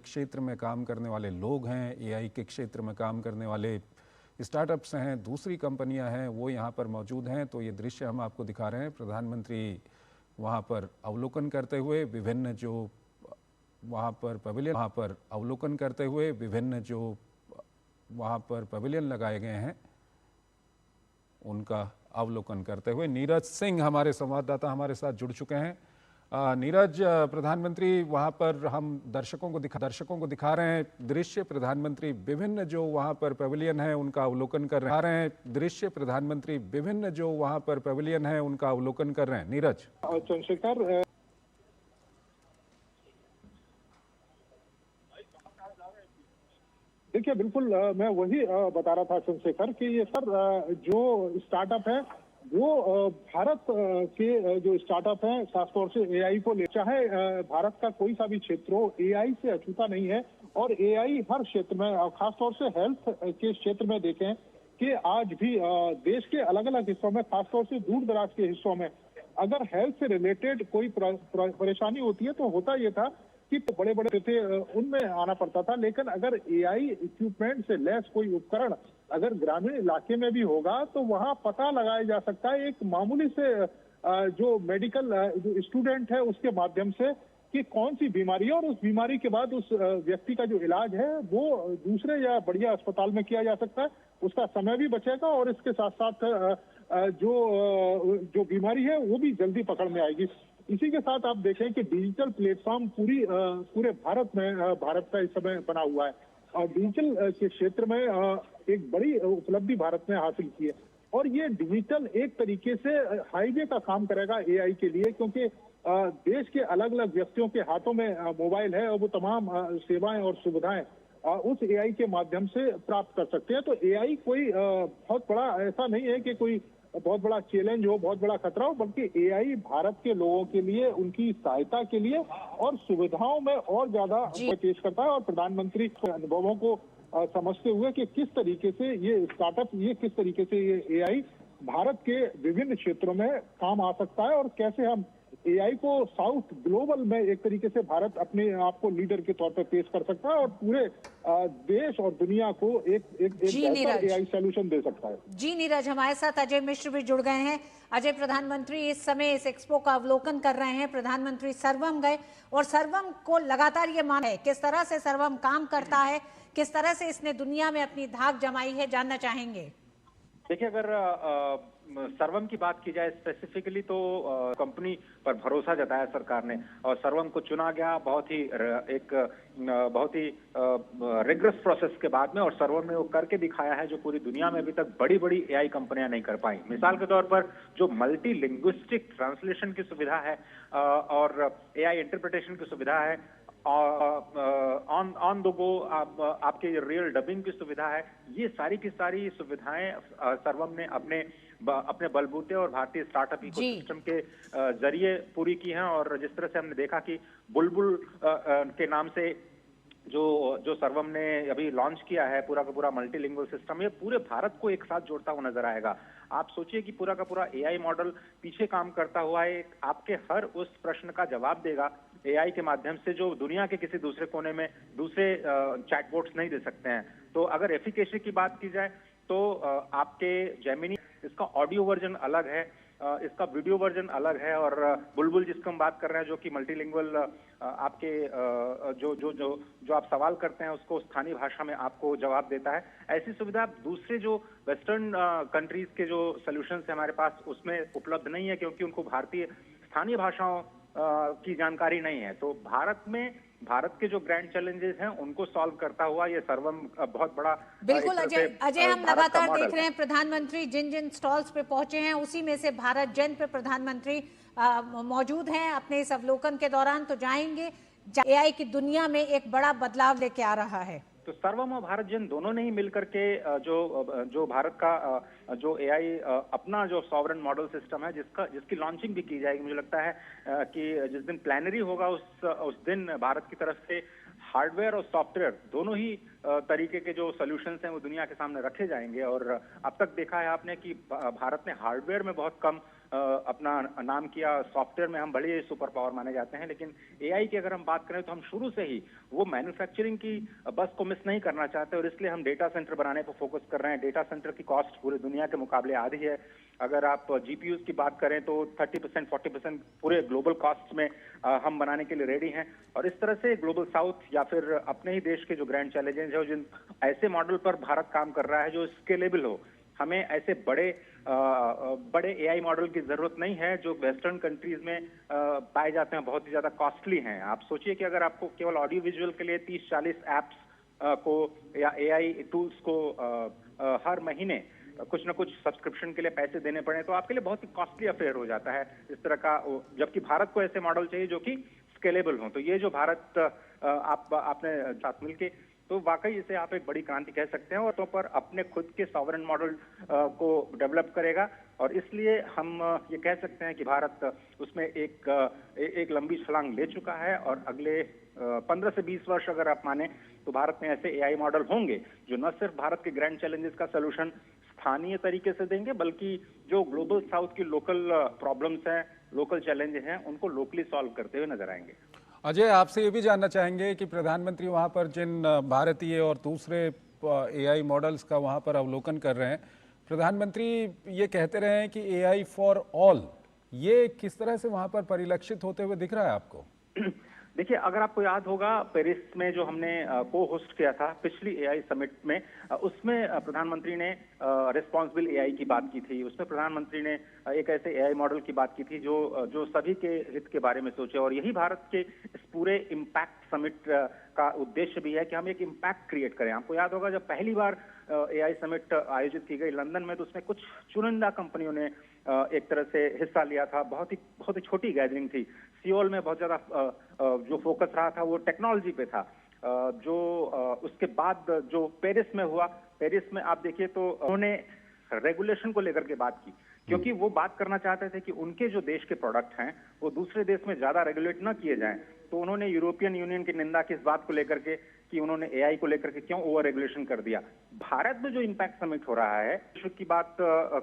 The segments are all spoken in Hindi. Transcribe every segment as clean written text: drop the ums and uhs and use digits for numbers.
क्षेत्र में काम करने वाले लोग हैं, एआई के क्षेत्र में काम करने वाले स्टार्टअप्स हैं, दूसरी कंपनियां हैं, वो यहाँ पर मौजूद हैं। तो ये दृश्य हम आपको दिखा रहे हैं। प्रधानमंत्री वहाँ पर अवलोकन करते हुए विभिन्न जो वहाँ पर पवेलियन लगाए गए हैं उनका अवलोकन करते हुए नीरज सिंह हमारे संवाददाता हमारे साथ जुड़ चुके हैं। नीरज, प्रधानमंत्री वहाँ पर हम दर्शकों को दिखा रहे हैं दृश्य। प्रधानमंत्री विभिन्न जो वहाँ पर पवेलियन है उनका अवलोकन कर रहे हैं। नीरज। चंद्रशेखर, देखिए बिल्कुल मैं वही बता रहा था चंद्रशेखर कि ये सर जो स्टार्टअप है वो भारत के जो स्टार्टअप हैं खासतौर से एआई को ले, चाहे भारत का कोई सा भी क्षेत्र हो, एआई से अछूता नहीं है। और एआई हर क्षेत्र में, खासतौर से हेल्थ के क्षेत्र में देखें कि आज भी देश के अलग अलग हिस्सों में, खासतौर से दूर दराज के हिस्सों में अगर हेल्थ से रिलेटेड कोई परेशानी होती है तो होता ये था कि बड़े बड़े थे उनमें आना पड़ता था। लेकिन अगर एआई इक्विपमेंट से लैस कोई उपकरण अगर ग्रामीण इलाके में भी होगा तो वहां पता लगाया जा सकता है एक मामूली से जो मेडिकल जो स्टूडेंट है उसके माध्यम से कि कौन सी बीमारी है, और उस बीमारी के बाद उस व्यक्ति का जो इलाज है वो दूसरे या बढ़िया अस्पताल में किया जा सकता है। उसका समय भी बचेगा और इसके साथ साथ जो बीमारी है वो भी जल्दी पकड़ में आएगी। इसी के साथ आप देखें कि डिजिटल प्लेटफॉर्म पूरे भारत का इस समय बना हुआ है और डिजिटल के क्षेत्र में एक बड़ी उपलब्धि भारत ने हासिल की है। और ये डिजिटल एक तरीके से हाईवे का काम करेगा एआई के लिए, क्योंकि देश के अलग अलग व्यक्तियों के हाथों में मोबाइल है और वो तमाम सेवाएं और सुविधाएं उस एआई के माध्यम से प्राप्त कर सकते हैं। तो एआई कोई बहुत बड़ा ऐसा नहीं है कि कोई बहुत बड़ा चैलेंज हो, बहुत बड़ा खतरा हो, बल्कि एआई भारत के लोगों के लिए, उनकी सहायता के लिए और सुविधाओं में और ज्यादा पेश करता है। और प्रधानमंत्री अनुभवों को समझते हुए कि किस तरीके से ये स्टार्टअप, किस तरीके से ये एआई भारत के विभिन्न क्षेत्रों में काम आ सकता है और कैसे हम एआई को साउथ ग्लोबल में एक तरीके से भारत अपने आप को लीडर के तौर पर पेश कर सकता है और पूरे देश और दुनिया को एक बेहतर एआई सॉल्यूशन दे सकता है। जी नीरज, हमारे साथ अजय मिश्र भी जुड़ गए हैं। अजय, प्रधानमंत्री इस समय इस एक्सपो का अवलोकन कर रहे हैं। प्रधानमंत्री सर्वम गए और सर्वम को लगातार ये मान है किस तरह से सर्वम काम करता है, किस तरह से इसने दुनिया में अपनी धाक जमाई है, जानना चाहेंगे। देखिए, अगर सर्वम की बात की जाए स्पेसिफिकली तो कंपनी पर भरोसा जताया सरकार ने और सर्वम को चुना गया बहुत ही रिग्रेस प्रोसेस के बाद में। और सर्वम ने वो करके दिखाया है जो पूरी दुनिया में अभी तक बड़ी बड़ी एआई कंपनियां नहीं कर पाई। मिसाल के तौर पर जो मल्टी लिंग्विस्टिक ट्रांसलेशन की सुविधा है और एआई इंटरप्रिटेशन की सुविधा है, ऑन द गो आपके रियल डबिंग की सुविधा है, ये सारी की सारी सुविधाएं सर्वम ने अपने बलबूते और भारतीय स्टार्टअप इकोसिस्टम के जरिए पूरी की हैं। और जिस तरह से हमने देखा कि बुलबुल के नाम से जो सर्वम ने अभी लॉन्च किया है पूरा का पूरा मल्टीलिंगुअल सिस्टम, ये पूरे भारत को एक साथ जोड़ता हुआ नजर आएगा। आप सोचिए कि पूरा का पूरा एआई मॉडल पीछे काम करता हुआ एक आपके हर उस प्रश्न का जवाब देगा एआई के माध्यम से, जो दुनिया के किसी दूसरे कोने में दूसरे चैटबॉट्स नहीं दे सकते हैं। तो अगर एफिकेसी की बात की जाए तो आपके जेमिनी, इसका ऑडियो वर्जन अलग है, इसका वीडियो वर्जन अलग है, और बुलबुल जिसको हम बात कर रहे हैं जो कि मल्टीलिंगुअल आपके जो आप सवाल करते हैं उसको स्थानीय भाषा में आपको जवाब देता है। ऐसी सुविधा दूसरे जो वेस्टर्न कंट्रीज के जो सॉल्यूशंस है हमारे पास उसमें उपलब्ध नहीं है, क्योंकि उनको भारतीय स्थानीय भाषाओं की जानकारी नहीं है। तो भारत के जो ग्रैंड चैलेंजेस हैं उनको सॉल्व करता हुआ ये सर्वम बहुत बड़ा। बिल्कुल अजय, हम लगातार देख रहे हैं प्रधानमंत्री जिन जिन स्टॉल्स पे पहुंचे हैं उसी में से भारत जन पे प्रधानमंत्री मौजूद हैं अपने इस अवलोकन के दौरान। तो जाएंगे एआई की दुनिया में एक बड़ा बदलाव लेके आ रहा है। तो सर्वम और भारत जन दोनों ने ही मिलकर के जो भारत का जो एआई अपना जो सॉवरेन मॉडल सिस्टम है जिसकी लॉन्चिंग भी की जाएगी। मुझे लगता है कि जिस दिन प्लानरी होगा उस दिन भारत की तरफ से हार्डवेयर और सॉफ्टवेयर दोनों ही तरीके के जो सॉल्यूशंस हैं वो दुनिया के सामने रखे जाएंगे। और अब तक देखा है आपने कि भारत ने हार्डवेयर में बहुत कम अपना नाम किया। सॉफ्टवेयर में हम बड़े सुपर पावर माने जाते हैं, लेकिन एआई की अगर हम बात करें तो हम शुरू से ही वो मैन्युफैक्चरिंग की बस को मिस नहीं करना चाहते और इसलिए हम डेटा सेंटर बनाने पर फोकस कर रहे हैं। डेटा सेंटर की कॉस्ट पूरी दुनिया के मुकाबले आधी है। अगर आप जीपीयूज की बात करें तो 30% 40% पूरे ग्लोबल कॉस्ट में हम बनाने के लिए रेडी हैं। और इस तरह से ग्लोबल साउथ या फिर अपने ही देश के जो ग्रैंड चैलेंजेस है, जिन ऐसे मॉडल पर भारत काम कर रहा है जो स्केलेबल हो। हमें ऐसे बड़े एआई मॉडल की जरूरत नहीं है जो वेस्टर्न कंट्रीज में पाए जाते हैं, बहुत ही ज्यादा कॉस्टली हैं। आप सोचिए कि अगर आपको केवल ऑडियो विजुअल के लिए 30-40 एप्स को या एआई टूल्स को हर महीने कुछ न कुछ सब्सक्रिप्शन के लिए पैसे देने पड़े तो आपके लिए बहुत ही कॉस्टली अफेयर हो जाता है इस तरह का। जबकि भारत को ऐसे मॉडल चाहिए जो कि स्केलेबल हो। तो ये जो भारत आपने साथ मिलके, तो वाकई इसे आप एक बड़ी क्रांति कह सकते हैं और तो पर अपने खुद के सॉवरेन मॉडल को डेवलप करेगा। और इसलिए हम ये कह सकते हैं कि भारत उसमें एक लंबी छलांग ले चुका है और अगले 15 से 20 वर्ष अगर आप माने तो भारत में ऐसे एआई मॉडल होंगे जो न सिर्फ भारत के ग्रैंड चैलेंजेस का सलूशन स्थानीय तरीके से देंगे, बल्कि जो ग्लोबल साउथ की लोकल प्रॉब्लम्स हैं, लोकल चैलेंजेस हैं, उनको लोकली सॉल्व करते हुए नजर आएंगे। अजय, आपसे ये भी जानना चाहेंगे कि प्रधानमंत्री वहाँ पर जिन भारतीय और दूसरे एआई मॉडल्स का वहाँ पर अवलोकन कर रहे हैं, प्रधानमंत्री ये कहते रहे हैं कि एआई फॉर ऑल, ये किस तरह से वहाँ पर परिलक्षित होते हुए दिख रहा है आपको? देखिए, अगर आपको याद होगा पेरिस में जो हमने को होस्ट किया था पिछली एआई समिट में, उसमें प्रधानमंत्री ने रिस्पॉन्सिबल एआई की बात की थी। उसमें प्रधानमंत्री ने एक ऐसे एआई मॉडल की बात की थी जो सभी के हित के बारे में सोचे। और यही भारत के इस पूरे इम्पैक्ट समिट का उद्देश्य भी है कि हम एक इम्पैक्ट क्रिएट करें। आपको याद होगा जब पहली बार एआई समिट आयोजित की गई लंदन में, तो उसमें कुछ चुनिंदा कंपनियों ने एक तरह से हिस्सा लिया था। बहुत ही छोटी गैदरिंग थी। सियोल में बहुत ज्यादा जो फोकस रहा था वो टेक्नोलॉजी पे था। उसके बाद जो पेरिस में हुआ, पेरिस में आप देखिए तो उन्होंने रेगुलेशन को लेकर के बात की, क्योंकि वो बात करना चाहते थे कि उनके जो देश के प्रोडक्ट हैं वो दूसरे देश में ज्यादा रेगुलेट न किए जाएं। तो उन्होंने यूरोपियन यूनियन की निंदा की इस बात को लेकर के कि उन्होंने एआई को लेकर के क्यों ओवर रेगुलेशन कर दिया। भारत में जो इम्पैक्ट समिट हो रहा है विश्व की बात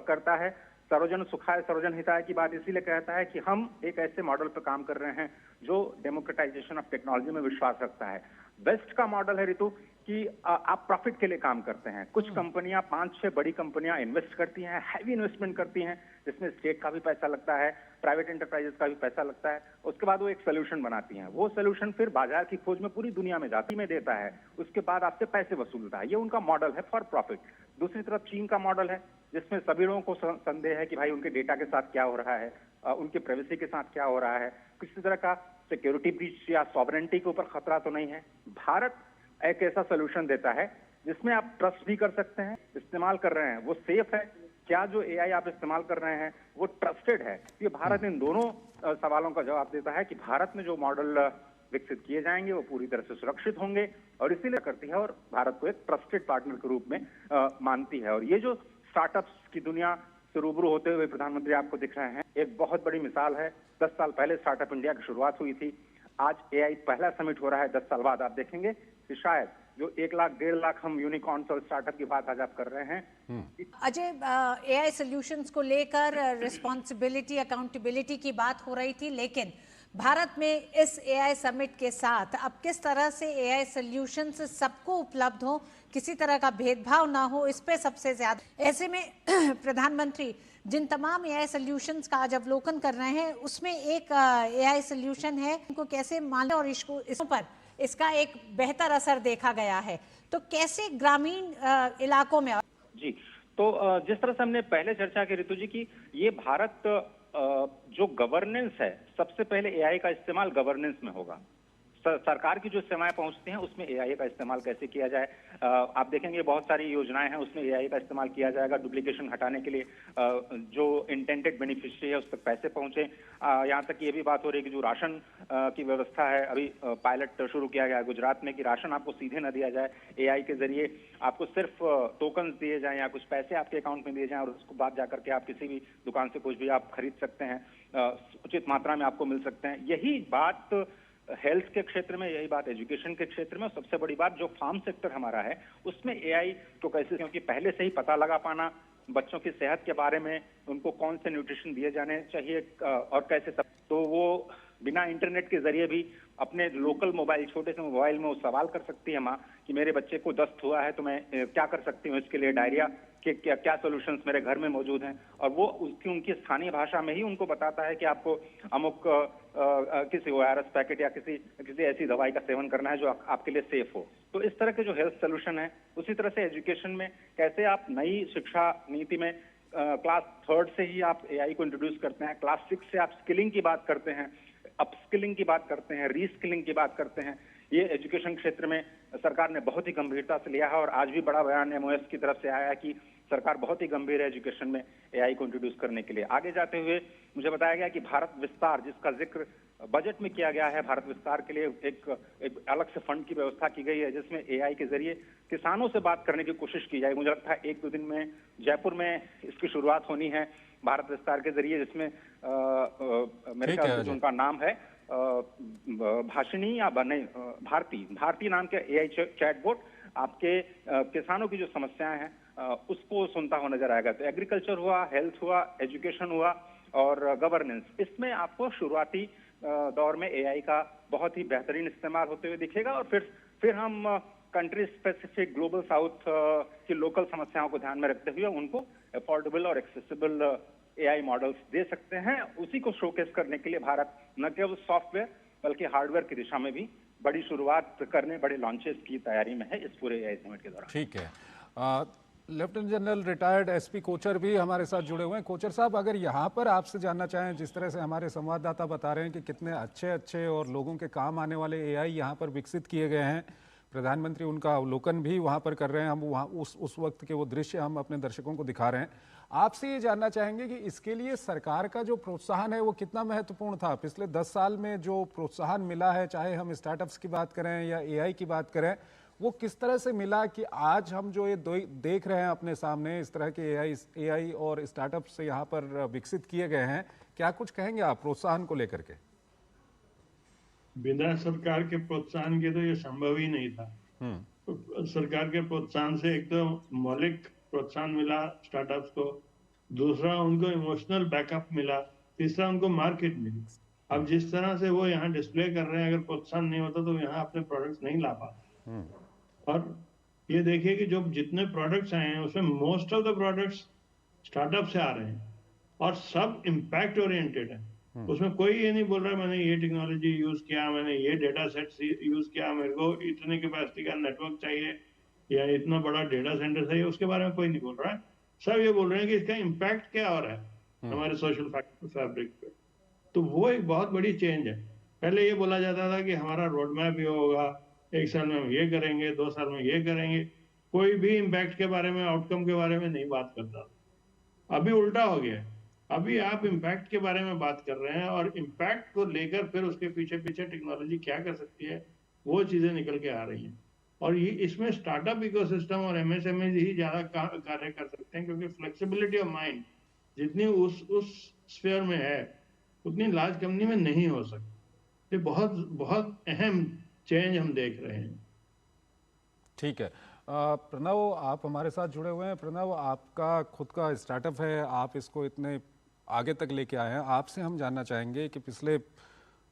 करता है, सर्वजन सुखाय सर्वजन हिताय की बात इसीलिए कहता है कि हम एक ऐसे मॉडल पर काम कर रहे हैं जो डेमोक्रेटाइजेशन ऑफ टेक्नोलॉजी में विश्वास रखता है। वेस्ट का मॉडल है ऋतु कि आप प्रॉफिट के लिए काम करते हैं। कुछ कंपनियां, 5-6 बड़ी कंपनियां इन्वेस्ट करती हैं, हैवी इन्वेस्टमेंट करती हैं, जिसमें स्टेट का भी पैसा लगता है, प्राइवेट एंटरप्राइजेस का भी पैसा लगता है। उसके बाद वो एक सोल्यूशन बनाती हैं। वो सोल्यूशन फिर बाजार की खोज में पूरी दुनिया में जाती में देता है, उसके बाद आपसे पैसे वसूलता है। ये उनका मॉडल है फॉर प्रॉफिट। दूसरी तरफ चीन का मॉडल है जिसमें सभी लोगों को संदेह है कि भाई उनके डेटा के साथ क्या हो रहा है, उनके प्राइवेसी के साथ क्या हो रहा है, किसी तरह का सिक्योरिटी ब्रीच या सॉवरेनिटी के ऊपर खतरा तो नहीं है। भारत एक ऐसा सोल्यूशन देता है जिसमें आप ट्रस्ट भी कर सकते हैं, इस्तेमाल कर रहे हैं वो सेफ है, क्या जो एआई आप इस्तेमाल कर रहे हैं वो ट्रस्टेड है। ये भारत इन दोनों सवालों का जवाब देता है कि भारत में जो मॉडल विकसित किए जाएंगे वो पूरी तरह से सुरक्षित होंगे, और इसीलिए करती है और भारत को एक ट्रस्टेड पार्टनर के रूप में मानती है। और ये जो स्टार्टअप्स की दुनिया से रूबरू होते हुए प्रधानमंत्री आपको दिख रहे हैं, एक बहुत बड़ी मिसाल है। 10 साल पहले स्टार्टअप इंडिया की शुरुआत हुई थी, आज एआई पहला समिट हो रहा है। 10 साल बाद आप देखेंगे कि शायद जो 1 लाख 1.5 लाख हम यूनिकॉर्न्स और स्टार्टअप की बात आज आप कर रहे हैं। अजय, एआई सॉल्यूशंस को लेकर रिस्पॉन्सिबिलिटी, अकाउंटेबिलिटी की बात हो रही थी, लेकिन भारत में इस एआई समिट के साथ अब किस तरह से एआई सॉल्यूशंस सबको उपलब्ध हो, किसी तरह का भेदभाव ना हो, इस पे सबसे ज्यादा। ऐसे में प्रधानमंत्री जिन तमाम एआई सॉल्यूशंस का आज अवलोकन कर रहे हैं, उसमें एक एआई सॉल्यूशन है इनको कैसे माने और इसको पर इसका एक बेहतर असर देखा गया है, तो कैसे ग्रामीण इलाकों में। जी, तो जिस तरह से हमने पहले चर्चा की ऋतु जी की, ये भारत जो गवर्नेंस है, सबसे पहले एआई का इस्तेमाल गवर्नेंस में होगा। सरकार की जो सेवाएं पहुंचती हैं उसमें एआई का इस्तेमाल कैसे किया जाए। आप देखेंगे बहुत सारी योजनाएं हैं उसमें एआई का इस्तेमाल किया जाएगा। डुप्लीकेशन हटाने के लिए जो इंटेंडेड बेनिफिशियरी है उस तक पैसे पहुंचे। यहाँ तक ये भी बात हो रही है कि जो राशन की व्यवस्था है, अभी पायलट शुरू किया गया है गुजरात में कि राशन आपको सीधे न दिया जाए, एआई के जरिए आपको सिर्फ टोकन्स दिए जाएं या कुछ पैसे आपके अकाउंट में दिए जाएं और उसको बाद जाकर के आप किसी भी दुकान से कुछ भी आप खरीद सकते हैं, उचित मात्रा में आपको मिल सकते हैं। यही बात हेल्थ के क्षेत्र में, यही बात एजुकेशन के क्षेत्र में, और सबसे बड़ी बात जो फार्म सेक्टर हमारा है उसमें एआई को कैसे, क्योंकि पहले से ही पता लगा पाना, बच्चों की सेहत के बारे में, उनको कौन से न्यूट्रिशन दिए जाने चाहिए और कैसे सब, तो वो बिना इंटरनेट के जरिए भी अपने लोकल मोबाइल, छोटे से मोबाइल में वो सवाल कर सकती है माँ कि मेरे बच्चे को दस्त हुआ है तो मैं क्या कर सकती हूँ इसके लिए, डायरिया के क्या क्या सॉल्यूशंस मेरे घर में मौजूद हैं, और वो उनकी स्थानीय भाषा में ही उनको बताता है कि आपको अमुक किसी ORS पैकेट या किसी ऐसी दवाई का सेवन करना है जो आपके लिए सेफ हो। तो इस तरह के जो हेल्थ सोल्यूशन है, उसी तरह से एजुकेशन में कैसे आप नई शिक्षा नीति में क्लास 3 से ही आप AI को इंट्रोड्यूस करते हैं, क्लास 6 से आप स्किलिंग की बात करते हैं, अपस्किलिंग की बात करते हैं, रीस्किलिंग की बात करते हैं। ये एजुकेशन क्षेत्र में सरकार ने बहुत ही गंभीरता से लिया है और आज भी बड़ा बयान MOS की तरफ से आया है कि सरकार बहुत ही गंभीर है एजुकेशन में AI को इंट्रोड्यूस करने के लिए। आगे जाते हुए मुझे बताया गया कि भारत विस्तार, जिसका जिक्र बजट में किया गया है, भारत विस्तार के लिए एक अलग से फंड की व्यवस्था की गई है, जिसमें AI के जरिए किसानों से बात करने की कोशिश की जाए। मुझे लगता है 1-2 दिन में जयपुर में इसकी शुरुआत होनी है भारत विस्तार के जरिए, जिसमें मेरे ख्याल से जो उनका नाम है भाषिनी या नहीं भारती नाम के AI चैटबॉट आपके किसानों की जो समस्याएं हैं उसको सुनता हुआ नजर आएगा। तो एग्रीकल्चर हुआ, हेल्थ हुआ, एजुकेशन हुआ और गवर्नेंस, इसमें आपको शुरुआती दौर में AI का बहुत ही बेहतरीन इस्तेमाल होते हुए दिखेगा और फिर हम कंट्री स्पेसिफिक ग्लोबल साउथ की लोकल समस्याओं को ध्यान में रखते हुए उनको अफोर्डेबल और एक्सेसिबल AI मॉडल्स दे सकते हैं। उसी को शोकेस करने के लिए भारत न केवल सॉफ्टवेयर बल्कि हार्डवेयर की दिशा में भी बड़ी शुरुआत करने, बड़े लॉन्चेस की तैयारी में है इस पूरे AI समिट के दौरान। ठीक है। Lieutenant general retired SP Kochar भी हमारे साथ जुड़े हुए हैं। कोचर साहब, अगर यहाँ पर आपसे जानना चाहें, जिस तरह से हमारे संवाददाता बता रहे हैं कि कितने अच्छे और लोगों के काम आने वाले AI यहाँ पर विकसित किए गए हैं, प्रधानमंत्री उनका अवलोकन भी वहाँ पर कर रहे हैं, हम वहाँ उस वक्त के वो दृश्य हम अपने दर्शकों को दिखा रहे हैं। आपसे ये जानना चाहेंगे कि इसके लिए सरकार का जो प्रोत्साहन है वो कितना महत्वपूर्ण था? पिछले 10 साल में जो प्रोत्साहन मिला है, चाहे हम स्टार्टअप्स की बात करें या AI की बात करें, वो किस तरह से मिला कि आज हम जो ये देख रहे हैं अपने सामने, इस तरह के AI और स्टार्टअप से यहाँ पर विकसित किए गए हैं, क्या कुछ कहेंगे आप प्रोत्साहन को लेकर के? बिना सरकार के प्रोत्साहन के तो ये संभव ही नहीं था। तो सरकार के प्रोत्साहन से एक तो मौलिक प्रोत्साहन मिला स्टार्टअप्स को, दूसरा उनको इमोशनल बैकअप मिला, तीसरा उनको मार्केट मिली। अब जिस तरह से वो यहाँ डिस्प्ले कर रहे हैं, अगर प्रोत्साहन नहीं होता तो यहाँ अपने प्रोडक्ट्स नहीं ला पाते। और ये देखिए कि जो जितने प्रोडक्ट्स आए हैं उसमें most of the products startup से आ रहे हैं और सब इम्पैक्ट ओरिएंटेड है। उसमें कोई ये नहीं बोल रहा है मैंने ये टेक्नोलॉजी यूज किया, मैंने ये डेटा सेट यूज किया, मेरे को इतने कैपेसिटी का नेटवर्क चाहिए या इतना बड़ा डेटा सेंटर चाहिए, उसके बारे में कोई नहीं बोल रहा है। सब ये बोल रहे हैं कि इसका इम्पैक्ट क्या हो रहा है हमारे सोशल फैब्रिक पे। तो वो एक बहुत बड़ी चेंज है। पहले ये बोला जाता था कि हमारा रोड मैप ये होगा, 1 साल में हम ये करेंगे, 2 साल में ये करेंगे, कोई भी इम्पैक्ट के बारे में, आउटकम के बारे में नहीं बात करता। अभी उल्टा हो गया है, अभी आप इम्पैक्ट के बारे में बात कर रहे हैं और इम्पैक्ट को लेकर फिर उसके पीछे टेक्नोलॉजी क्या कर सकती है वो चीजें निकल के आ रही हैं। और ये इसमें स्टार्टअप इकोसिस्टम और MSMEs ही ज्यादा कार्य कर सकते हैं, क्योंकि फ्लेक्सिबिलिटी ऑफ माइंड जितनी उस स्फीयर में है उतनी लार्ज कंपनी में नहीं हो सकती। ये बहुत बहुत अहम चेंज हम देख रहे हैं। ठीक है। प्रणव, आप हमारे साथ जुड़े हुए हैं। प्रणव, आपका खुद का स्टार्टअप है, आप इसको इतने आगे तक लेके आए हैं। आपसे हम जानना चाहेंगे कि पिछले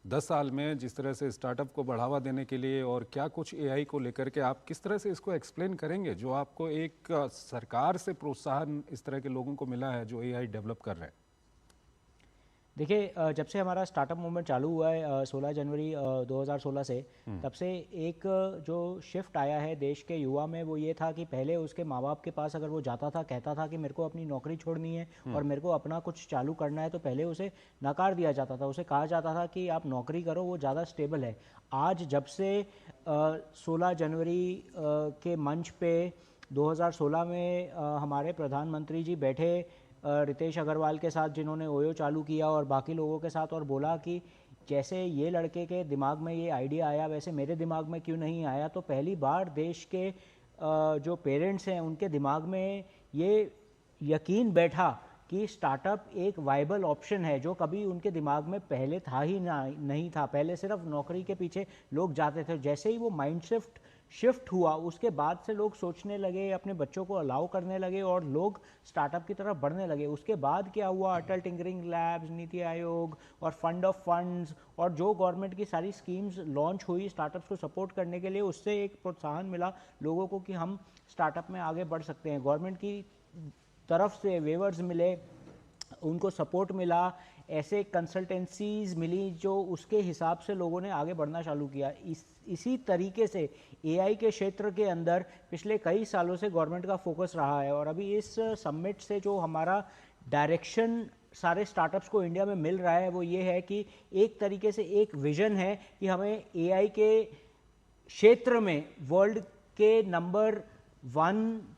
10 साल में जिस तरह से स्टार्टअप को बढ़ावा देने के लिए और क्या कुछ AI को लेकर के आप किस तरह से इसको एक्सप्लेन करेंगे, जो आपको एक सरकार से प्रोत्साहन इस तरह के लोगों को मिला है जो AI डेवलप कर रहे हैं? देखिए, जब से हमारा स्टार्टअप मूवमेंट चालू हुआ है 16 जनवरी 2016 से, तब से एक जो शिफ्ट आया है देश के युवा में वो ये था कि पहले उसके माँ बाप के पास अगर वो जाता था, कहता था कि मेरे को अपनी नौकरी छोड़नी है और मेरे को अपना कुछ चालू करना है, तो पहले उसे नकार दिया जाता था। उसे कहा जाता था कि आप नौकरी करो, वो ज़्यादा स्टेबल है। आज जब से 16 जनवरी के मंच पे 2016 में हमारे प्रधानमंत्री जी बैठे रितेश अग्रवाल के साथ, जिन्होंने ओयो चालू किया, और बाकी लोगों के साथ, और बोला कि जैसे ये लड़के के दिमाग में ये आइडिया आया वैसे मेरे दिमाग में क्यों नहीं आया, तो पहली बार देश के जो पेरेंट्स हैं उनके दिमाग में ये यकीन बैठा कि स्टार्टअप एक वाइबल ऑप्शन है, जो कभी उनके दिमाग में पहले था ही नहीं था। पहले सिर्फ नौकरी के पीछे लोग जाते थे। जैसे ही वो माइंड शिफ्ट शिफ्ट हुआ उसके बाद से लोग सोचने लगे, अपने बच्चों को अलाउ करने लगे और लोग स्टार्टअप की तरफ बढ़ने लगे। उसके बाद क्या हुआ, अटल टिंकरिंग लैब्स, नीति आयोग और फंड ऑफ फंड्स और जो गवर्नमेंट की सारी स्कीम्स लॉन्च हुई स्टार्टअप्स को सपोर्ट करने के लिए, उससे एक प्रोत्साहन मिला लोगों को कि हम स्टार्टअप में आगे बढ़ सकते हैं। गवर्नमेंट की तरफ से वेवर्स मिले, उनको सपोर्ट मिला, ऐसे कंसल्टेंसीज मिली जो उसके हिसाब से लोगों ने आगे बढ़ना चालू किया। इसी तरीके से एआई के क्षेत्र के अंदर पिछले कई सालों से गवर्नमेंट का फोकस रहा है और अभी इस समिट से जो हमारा डायरेक्शन सारे स्टार्टअप्स को इंडिया में मिल रहा है वो ये है कि एक तरीके से एक विजन है कि हमें एआई के क्षेत्र में वर्ल्ड के नंबर 1,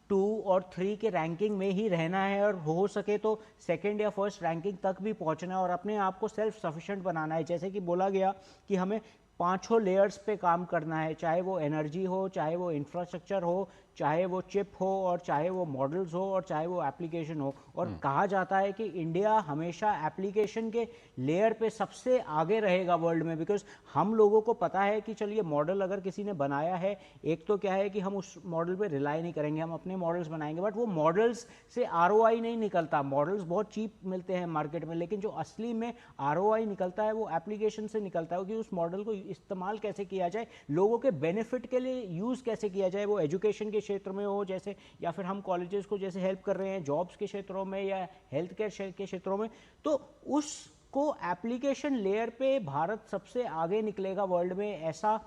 2 और 3 के रैंकिंग में ही रहना है और हो सके तो सेकंड या फर्स्ट रैंकिंग तक भी पहुंचना है और अपने आप को सेल्फ सफिशिएंट बनाना है। जैसे कि बोला गया कि हमें 5 लेयर्स पे काम करना है, चाहे वो एनर्जी हो, चाहे वो इंफ्रास्ट्रक्चर हो, चाहे वो चिप हो और चाहे वो मॉडल्स हो और चाहे वो एप्लीकेशन हो। और कहा जाता है कि इंडिया हमेशा एप्लीकेशन के लेयर पे सबसे आगे रहेगा वर्ल्ड में, बिकॉज हम लोगों को पता है कि चलिए मॉडल अगर किसी ने बनाया है, एक तो क्या है कि हम उस मॉडल पे रिलाई नहीं करेंगे, हम अपने मॉडल्स बनाएंगे, बट वो मॉडल्स से आरओआई नहीं निकलता। मॉडल्स बहुत चीप मिलते हैं मार्केट में, लेकिन जो असली में आरओआई निकलता है वो एप्लीकेशन से निकलता है कि उस मॉडल को इस्तेमाल कैसे किया जाए, लोगों के बेनिफिट के लिए यूज़ कैसे किया जाए, वो एजुकेशन के क्षेत्र में हो जैसे, या फिर हम कॉलेजेस को जैसे हेल्प कर रहे हैं जॉब्स के क्षेत्रों में या हेल्थ केयर के क्षेत्रों में, तो उसको एप्लीकेशन लेयर पे भारत सबसे आगे निकलेगा वर्ल्ड में, ऐसा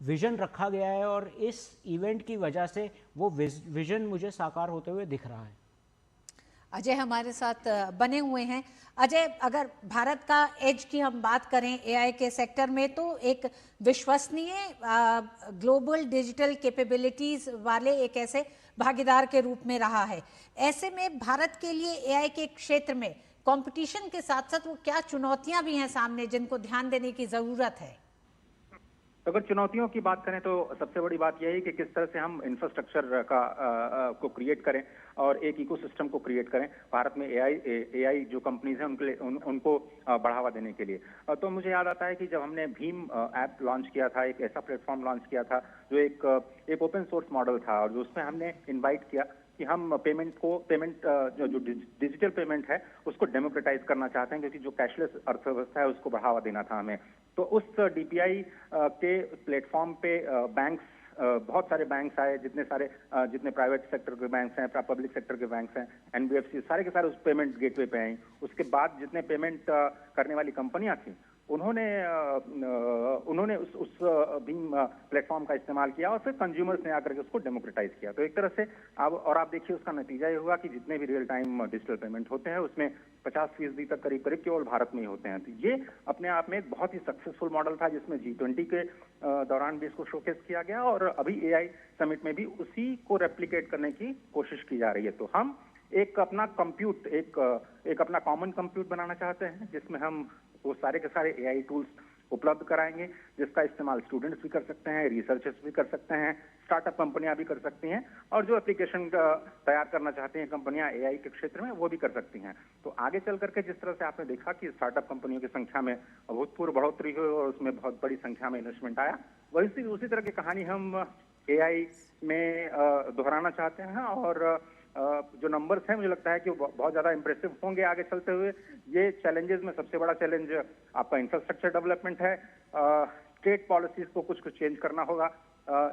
विजन रखा गया है और इस इवेंट की वजह से वो विजन मुझे साकार होते हुए दिख रहा है। अजय हमारे साथ बने हुए हैं। अजय, अगर भारत का एज की हम बात करें एआई के सेक्टर में, तो एक विश्वसनीय ग्लोबल डिजिटल कैपेबिलिटीज वाले एक ऐसे भागीदार के रूप में रहा है। ऐसे में भारत के लिए एआई के क्षेत्र में कंपटीशन के साथ साथ वो क्या चुनौतियां भी हैं सामने जिनको ध्यान देने की जरूरत है? अगर चुनौतियों की बात करें तो सबसे बड़ी बात यह है कि किस तरह से हम इंफ्रास्ट्रक्चर को क्रिएट करें और एक इकोसिस्टम को क्रिएट करें भारत में एआई जो कंपनीज हैं उनके लिए उनको बढ़ावा देने के लिए। तो मुझे याद आता है कि जब हमने भीम ऐप लॉन्च किया था, एक ऐसा प्लेटफॉर्म लॉन्च किया था जो एक ओपन सोर्स मॉडल था और जो उसमें हमने इन्वाइट किया कि हम पेमेंट जो डिजिटल पेमेंट है उसको डेमोक्रेटाइज करना चाहते हैं, क्योंकि जो कैशलेस अर्थव्यवस्था है उसको बढ़ावा देना था हमें। तो उस डीपीआई के प्लेटफॉर्म पे बैंक्स, बहुत सारे बैंक्स आए, जितने प्राइवेट सेक्टर के बैंक्स हैं, पब्लिक सेक्टर के बैंक्स हैं, एनबीएफसी, सारे के सारे उस पेमेंट गेटवे पे आए। उसके बाद जितने पेमेंट करने वाली कंपनियां थी उन्होंने उस भीम प्लेटफॉर्म का इस्तेमाल किया और फिर कंज्यूमर्स ने आकर के उसको डेमोक्रेटाइज किया। तो एक तरह से आप देखिए उसका नतीजा ये हुआ कि जितने भी रियल टाइम डिजिटल पेमेंट होते हैं उसमें 50% तक करीब केवल भारत में ही होते हैं। तो ये अपने आप में एक बहुत ही सक्सेसफुल मॉडल था जिसमें G20 के दौरान भी इसको शोकेस किया गया और अभी एआई समिट में भी उसी को रेप्लिकेट करने की कोशिश की जा रही है। तो हम एक अपना कॉमन कंप्यूट बनाना चाहते हैं जिसमें हम वो सारे के सारे एआई टूल्स उपलब्ध कराएंगे जिसका इस्तेमाल स्टूडेंट्स भी कर सकते हैं, रिसर्चर्स भी कर सकते हैं, स्टार्टअप कंपनियां भी कर सकती हैं और जो एप्लीकेशन तैयार करना चाहती हैं कंपनियां एआई के क्षेत्र में वो भी कर सकती हैं। तो आगे चल करके जिस तरह से आपने देखा कि स्टार्टअप कंपनियों की संख्या में अभूतपूर्व बढ़ोतरी हुई और उसमें बहुत बड़ी संख्या में इन्वेस्टमेंट आया, वैसी उसी तरह की कहानी हम एआई में दोहराना चाहते हैं और जो नंबर्स हैं मुझे लगता है कि बहुत ज्यादा इंप्रेसिव होंगे आगे चलते हुए। ये चैलेंजेस में सबसे बड़ा चैलेंज आपका इंफ्रास्ट्रक्चर डेवलपमेंट है। स्टेट पॉलिसीज को कुछ चेंज करना होगा,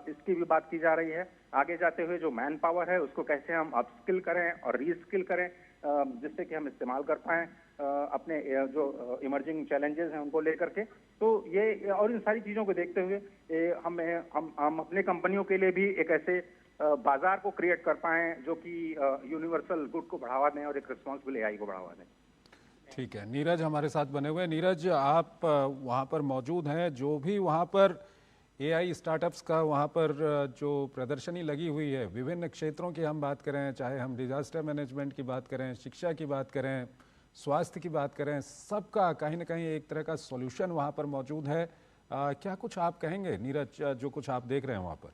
इसकी भी बात की जा रही है। आगे जाते हुए जो मैन पावर है उसको कैसे हम अपस्किल करें और रीस्किल करें जिससे कि हम इस्तेमाल कर पाएं अपने जो इमर्जिंग चैलेंजेस हैं उनको लेकर के। तो ये और इन सारी चीजों को देखते हुए हम अपने कंपनियों के लिए भी एक ऐसे बाजार को क्रिएट कर पाएं जो कि यूनिवर्सल गुड को बढ़ावा दें और एक रिस्पॉन्सिबल एआई को बढ़ावा दें। ठीक है, नीरज हमारे साथ बने हुए। नीरज, आप वहाँ पर मौजूद हैं, जो भी वहाँ पर एआई स्टार्टअप्स का वहाँ पर जो प्रदर्शनी लगी हुई है, विभिन्न क्षेत्रों की हम बात करें, चाहे हम डिजास्टर मैनेजमेंट की बात करें, शिक्षा की बात करें, स्वास्थ्य की बात करें, सबका कहीं ना कहीं एक तरह का सॉल्यूशन वहाँ पर मौजूद है। क्या कुछ आप कहेंगे नीरज, जो कुछ आप देख रहे हैं वहाँ पर?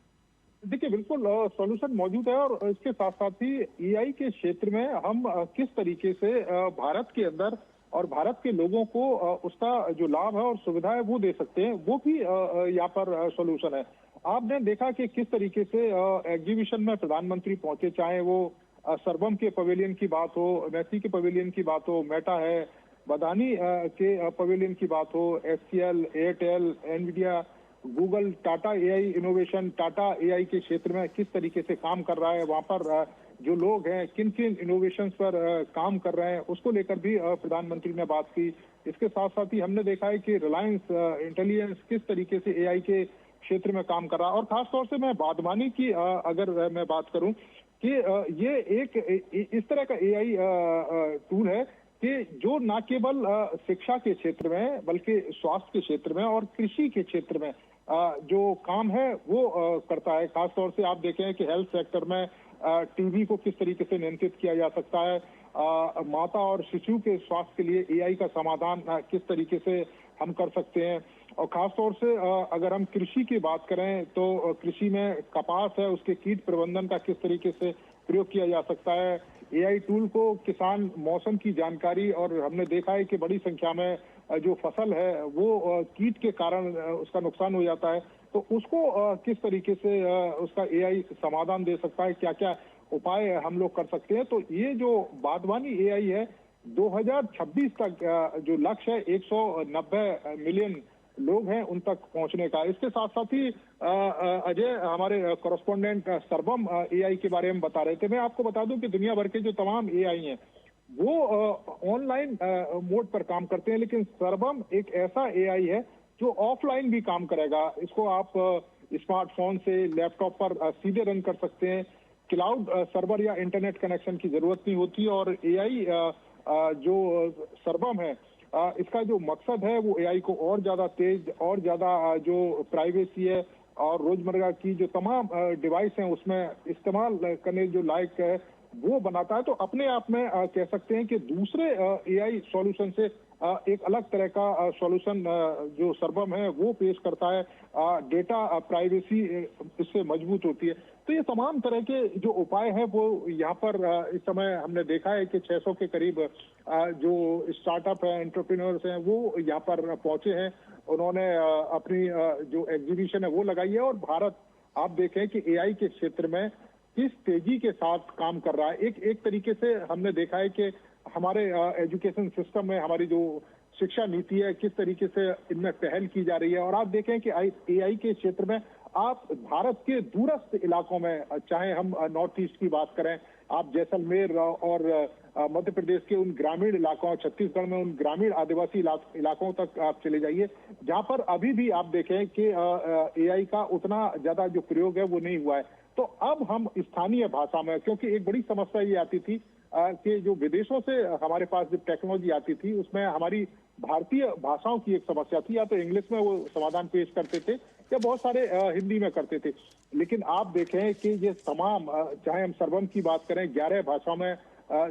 देखिए, बिल्कुल सॉल्यूशन मौजूद है और इसके साथ साथ ही एआई के क्षेत्र में हम किस तरीके से भारत के अंदर और भारत के लोगों को उसका जो लाभ है और सुविधा है वो दे सकते हैं, वो भी यहाँ पर सॉल्यूशन है। आपने देखा कि किस तरीके से एग्जीबिशन में प्रधानमंत्री पहुंचे, चाहे वो सर्वम के पवेलियन की बात हो, मैसी के पवेलियन की बात हो, मेटा है, बदानी के पवेलियन की बात हो, HCL, Airtel, Nvidia, Google, Tata AI innovation, Tata AI के क्षेत्र में किस तरीके से काम कर रहा है, वहां पर जो लोग हैं किन किन इनोवेशंस पर काम कर रहे हैं, उसको लेकर भी प्रधानमंत्री ने बात की। इसके साथ साथ ही हमने देखा है कि रिलायंस इंटेलिजेंस किस तरीके से एआई के क्षेत्र में काम कर रहा है। और खासतौर से मैं बागवानी की अगर मैं बात करूं कि ये एक इस तरह का एआई टूल है कि जो न केवल शिक्षा के क्षेत्र में बल्कि स्वास्थ्य के क्षेत्र में और कृषि के क्षेत्र में जो काम है वो करता है। खासतौर से आप देखें कि हेल्थ सेक्टर में टीबी को किस तरीके से नियंत्रित किया जा सकता है, माता और शिशु के स्वास्थ्य के लिए एआई का समाधान किस तरीके से हम कर सकते हैं। और खासतौर से अगर हम कृषि की बात करें तो कृषि में कपास है, उसके कीट प्रबंधन का किस तरीके से प्रयोग किया जा सकता है। एआई टूल को किसान मौसम की जानकारी, और हमने देखा है कि बड़ी संख्या में जो फसल है वो कीट के कारण उसका नुकसान हो जाता है, तो उसको किस तरीके से उसका एआई समाधान दे सकता है, क्या क्या उपाय हम लोग कर सकते हैं। तो ये जो बागवानी एआई है 2026 तक जो लक्ष्य है 190 मिलियन लोग हैं उन तक पहुंचने का। इसके साथ साथ ही अजय हमारे कॉरेस्पोंडेंट सर्वम एआई के बारे में बता रहे थे। मैं आपको बता दूं कि दुनिया भर के जो तमाम एआई हैं वो ऑनलाइन मोड पर काम करते हैं, लेकिन सर्वम एक ऐसा एआई है जो ऑफलाइन भी काम करेगा। इसको आप स्मार्टफोन से लैपटॉप पर सीधे रन कर सकते हैं। क्लाउड सर्वर या इंटरनेट कनेक्शन की जरूरत नहीं होती। और एआई जो सर्वम है इसका जो मकसद है वो एआई को और ज्यादा तेज और ज्यादा जो प्राइवेसी है और रोजमर्रा की जो तमाम डिवाइस हैं उसमें इस्तेमाल करने जो लायक है वो बनाता है। तो अपने आप में कह सकते हैं कि दूसरे एआई सॉल्यूशन से एक अलग तरह का सॉल्यूशन जो सर्वम है वो पेश करता है। डेटा प्राइवेसी इससे मजबूत होती है। तो ये तमाम तरह के जो उपाय हैं वो यहाँ पर इस समय हमने देखा है कि 600 के करीब जो स्टार्टअप है, एंटरप्रेन्योर्स हैं वो यहाँ पर पहुंचे हैं। उन्होंने अपनी जो एग्जीबिशन है वो लगाई है। और भारत आप देखें कि एआई के क्षेत्र में किस तेजी के साथ काम कर रहा है। एक तरीके से हमने देखा है कि हमारे एजुकेशन सिस्टम में हमारी जो शिक्षा नीति है किस तरीके से इनमें पहल की जा रही है। और आप देखें कि एआई के क्षेत्र में आप भारत के दूरस्थ इलाकों में, चाहे हम नॉर्थ ईस्ट की बात करें, आप जैसलमेर और मध्य प्रदेश के उन ग्रामीण इलाकों, छत्तीसगढ़ में उन ग्रामीण आदिवासी इलाकों तक आप चले जाइए जहां पर अभी भी आप देखें कि एआई का उतना ज्यादा जो प्रयोग है वो नहीं हुआ है। तो अब हम स्थानीय भाषा में, क्योंकि एक बड़ी समस्या ये आती थी कि जो विदेशों से हमारे पास जब टेक्नोलॉजी आती थी उसमें हमारी भारतीय भाषाओं की एक समस्या थी, या तो इंग्लिश में वो समाधान पेश करते थे या बहुत सारे हिंदी में करते थे। लेकिन आप देखें कि ये तमाम, चाहे हम सर्वम की बात करें, 11 भाषाओं में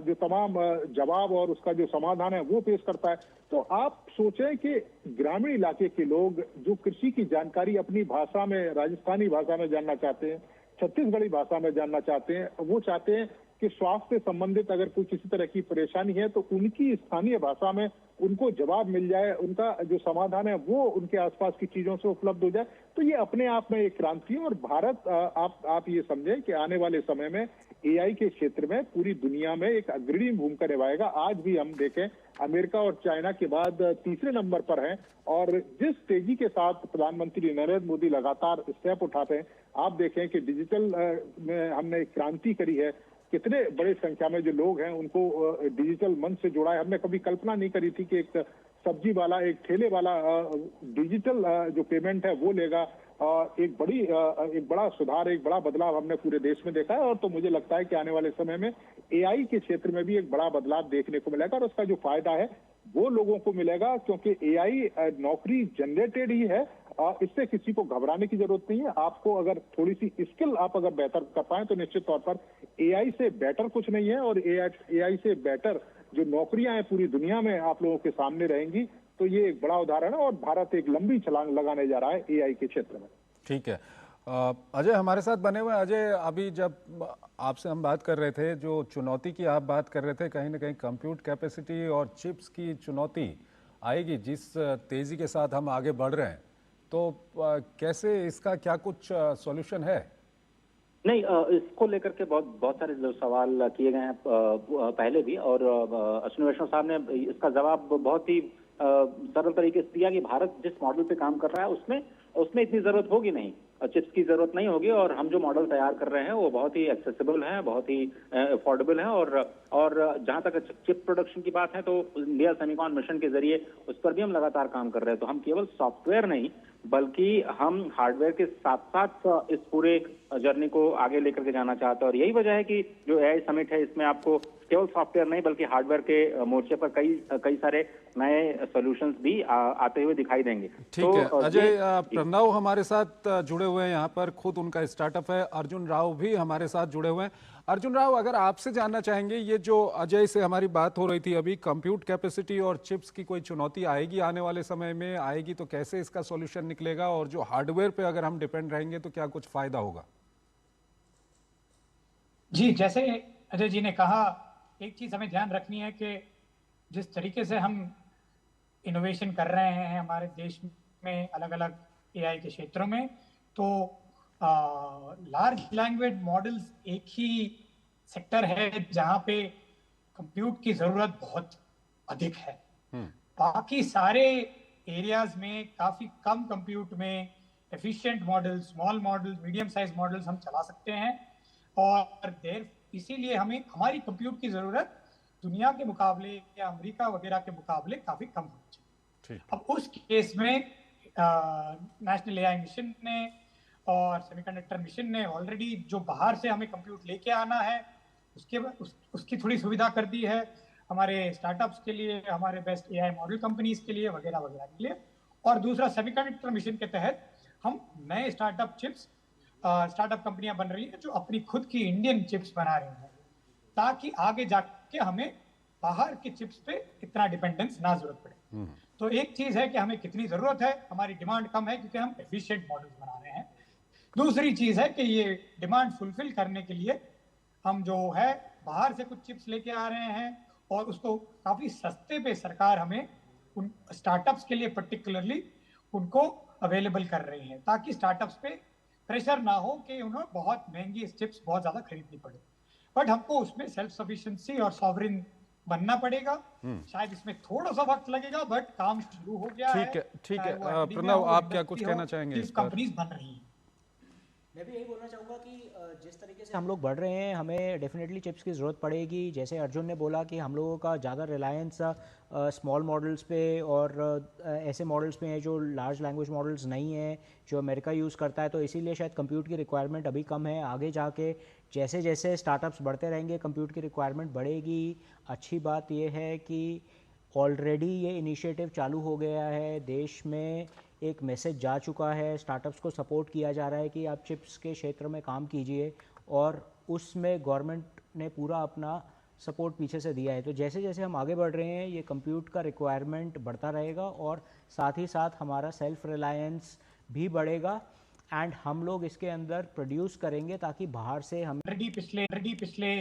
जो तमाम जवाब और उसका जो समाधान है वो पेश करता है। तो आप सोचें कि ग्रामीण इलाके के लोग जो कृषि की जानकारी अपनी भाषा में, राजस्थानी भाषा में जानना चाहते हैं, छत्तीसगढ़ी भाषा में जानना चाहते हैं, वो चाहते हैं कि स्वास्थ्य से संबंधित अगर कोई किसी तरह की परेशानी है तो उनकी स्थानीय भाषा में उनको जवाब मिल जाए, उनका जो समाधान है वो उनके आसपास की चीजों से उपलब्ध हो जाए। तो ये अपने आप में एक क्रांति है। और भारत, आप ये समझें कि आने वाले समय में एआई के क्षेत्र में पूरी दुनिया में एक अग्रणी भूमिका निभाएगा। आज भी हम देखें अमेरिका और चाइना के बाद तीसरे नंबर पर हैं। और जिस तेजी के साथ प्रधानमंत्री नरेंद्र मोदी लगातार स्टेप उठाते हैं, आप देखें कि डिजिटल में हमने एक क्रांति करी है। कितने बड़े संख्या में जो लोग हैं उनको डिजिटल मंच से जोड़ा है। हमने कभी कल्पना नहीं करी थी कि एक सब्जी वाला, एक ठेले वाला डिजिटल जो पेमेंट है वो लेगा। एक बड़ा सुधार, एक बड़ा बदलाव हमने पूरे देश में देखा है। और तो मुझे लगता है कि आने वाले समय में एआई के क्षेत्र में भी एक बड़ा बदलाव देखने को मिलेगा। और उसका जो फायदा है वो लोगों को मिलेगा, क्योंकि एआई नौकरी जनरेटेड ही है। इससे किसी को घबराने की जरूरत नहीं है। आपको अगर थोड़ी सी स्किल आप अगर बेहतर कर पाए तो निश्चित तौर पर एआई से बेटर कुछ नहीं है। और एआई से बेटर जो नौकरियां हैं पूरी दुनिया में आप लोगों के सामने रहेंगी। तो ये एक बड़ा उदाहरण है और भारत एक लंबी छलांग लगाने जा रहा है एआई के क्षेत्र में। ठीक है, अजय हमारे साथ बने हुए हैं। अजय, अभी जब आपसे हम बात कर रहे थे, जो चुनौती की आप बात कर रहे थे, कहीं ना कहीं कंप्यूट कैपेसिटी और चिप्स की चुनौती आएगी जिस तेजी के साथ हम आगे बढ़ रहे हैं। तो कैसे इसका क्या कुछ सॉल्यूशन है? नहीं, इसको लेकर के बहुत सारे जो सवाल किए गए हैं पहले भी, और अश्विनी वैष्णव साहब ने इसका जवाब बहुत ही सरल तरीके से दिया कि भारत जिस मॉडल पे काम कर रहा है उसमें इतनी जरूरत होगी नहीं, चिप्स की जरूरत नहीं होगी, और हम जो मॉडल तैयार कर रहे हैं वो बहुत ही एक्सेसिबल है, बहुत ही अफोर्डेबल है, और जहां तक चिप प्रोडक्शन की बात है तो इंडिया सेमीकॉन मिशन के जरिए उस पर भी हम लगातार काम कर रहे हैं। तो हम केवल सॉफ्टवेयर नहीं बल्कि हम हार्डवेयर के साथ साथ इस पूरे जर्नी को आगे लेकर के जाना चाहते हैं, और यही वजह है कि जो एआई समिट है इसमें आपको केवल सॉफ्टवेयर नहीं बल्कि हार्डवेयर के मोर्चे पर कई सारे नए सॉल्यूशंस भी आते हुए दिखाई देंगे। ठीक है अजय, प्रणव हमारे साथ जुड़े हुए हैं, यहाँ पर खुद उनका स्टार्टअप है। अर्जुन राव भी हमारे साथ जुड़े हुए हैं। अर्जुन राव, अगर आपसे जानना चाहेंगे, ये जो अजय से हमारी बात हो रही थी अभी, कंप्यूट कैपेसिटी और चिप्स की कोई चुनौती आएगी आने वाले समय में? आएगी तो कैसे इसका सॉल्यूशन निकलेगा, और जो हार्डवेयर पे अगर हम डिपेंड रहेंगे तो क्या कुछ फायदा होगा? जी, जैसे अजय जी ने कहा, एक चीज हमें ध्यान रखनी है कि जिस तरीके से हम इनोवेशन कर रहे हैं हमारे देश में अलग अलग एआई के क्षेत्रों में, तो लार्ज लैंग्वेज मॉडल्स एक ही सेक्टर है जहां पे कंप्यूट की जरूरत बहुत अधिक है। बाकी सारे एरियाज में काफी कम कंप्यूट में efficient models, small models, medium size models हम चला सकते हैं, और इसीलिए हमें हमारी कंप्यूट की जरूरत दुनिया के मुकाबले या अमेरिका वगैरह के मुकाबले काफी कम होनी चाहिए। अब उस केस में नेशनल एआई मिशन ने और सेमीकंडक्टर मिशन ने ऑलरेडी जो बाहर से हमें कंप्यूट लेके आना है उसकी थोड़ी सुविधा कर दी है हमारे स्टार्टअप्स के लिए, हमारे बेस्ट एआई मॉडल कंपनीज के लिए वगैरह वगैरह के लिए। और दूसरा, सेमीकंडक्टर मिशन के तहत हम नए स्टार्टअप कंपनियां बन रही हैं जो अपनी खुद की इंडियन चिप्स बना रही हैं, ताकि आगे जाके हमें बाहर के चिप्स पे इतना डिपेंडेंस ना जरूरत पड़े। तो एक चीज है कि हमें कितनी जरूरत है, हमारी डिमांड कम है क्योंकि हम एफिशिएंट मॉडल्स बना रहे हैं। दूसरी चीज है कि ये डिमांड फुलफिल करने के लिए हम जो है बाहर से कुछ चिप्स लेके आ रहे हैं, और उसको काफी सस्ते पे सरकार हमें उन स्टार्टअप्स के लिए पर्टिकुलरली उनको अवेलेबल कर रही है, ताकि स्टार्टअप्स पे प्रेशर ना हो कि उन्हें बहुत महंगी चिप्स बहुत ज्यादा खरीदनी पड़े। बट हमको उसमें सेल्फ सफिशिएंसी और सॉवरिन बनना पड़ेगा। शायद इसमें थोड़ा सा वक्त लगेगा, बट काम शुरू हो गया है। ठीक है प्रणव, आप क्या कुछ कहना चाहेंगे इस पर? कंपनीज बन रही हैं। मैं भी यही बोलना चाहूँगा कि जिस तरीके से हम लोग बढ़ रहे हैं हमें डेफिनेटली चिप्स की ज़रूरत पड़ेगी। जैसे अर्जुन ने बोला कि हम लोगों का ज़्यादा रिलायंस स्मॉल मॉडल्स पे और ऐसे मॉडल्स पे है जो लार्ज लैंग्वेज मॉडल्स नहीं हैं, जो अमेरिका यूज़ करता है, तो इसीलिए शायद कंप्यूट की रिक्वायरमेंट अभी कम है। आगे जाके जैसे जैसे स्टार्टअप्स बढ़ते रहेंगे कंप्यूट की रिक्वायरमेंट बढ़ेगी। अच्छी बात यह है कि ऑलरेडी ये इनिशिएटिव चालू हो गया है, देश में एक मैसेज जा चुका है, स्टार्टअप्स को सपोर्ट किया जा रहा है कि आप चिप्स के क्षेत्र में काम कीजिए, और उसमें गवर्नमेंट ने पूरा अपना सपोर्ट पीछे से दिया है। तो जैसे जैसे हम आगे बढ़ रहे हैं ये कंप्यूट का रिक्वायरमेंट बढ़ता रहेगा, और साथ ही साथ हमारा सेल्फ रिलायंस भी बढ़ेगा, एंड हम लोग इसके अंदर प्रोड्यूस करेंगे ताकि बाहर से हम पिछले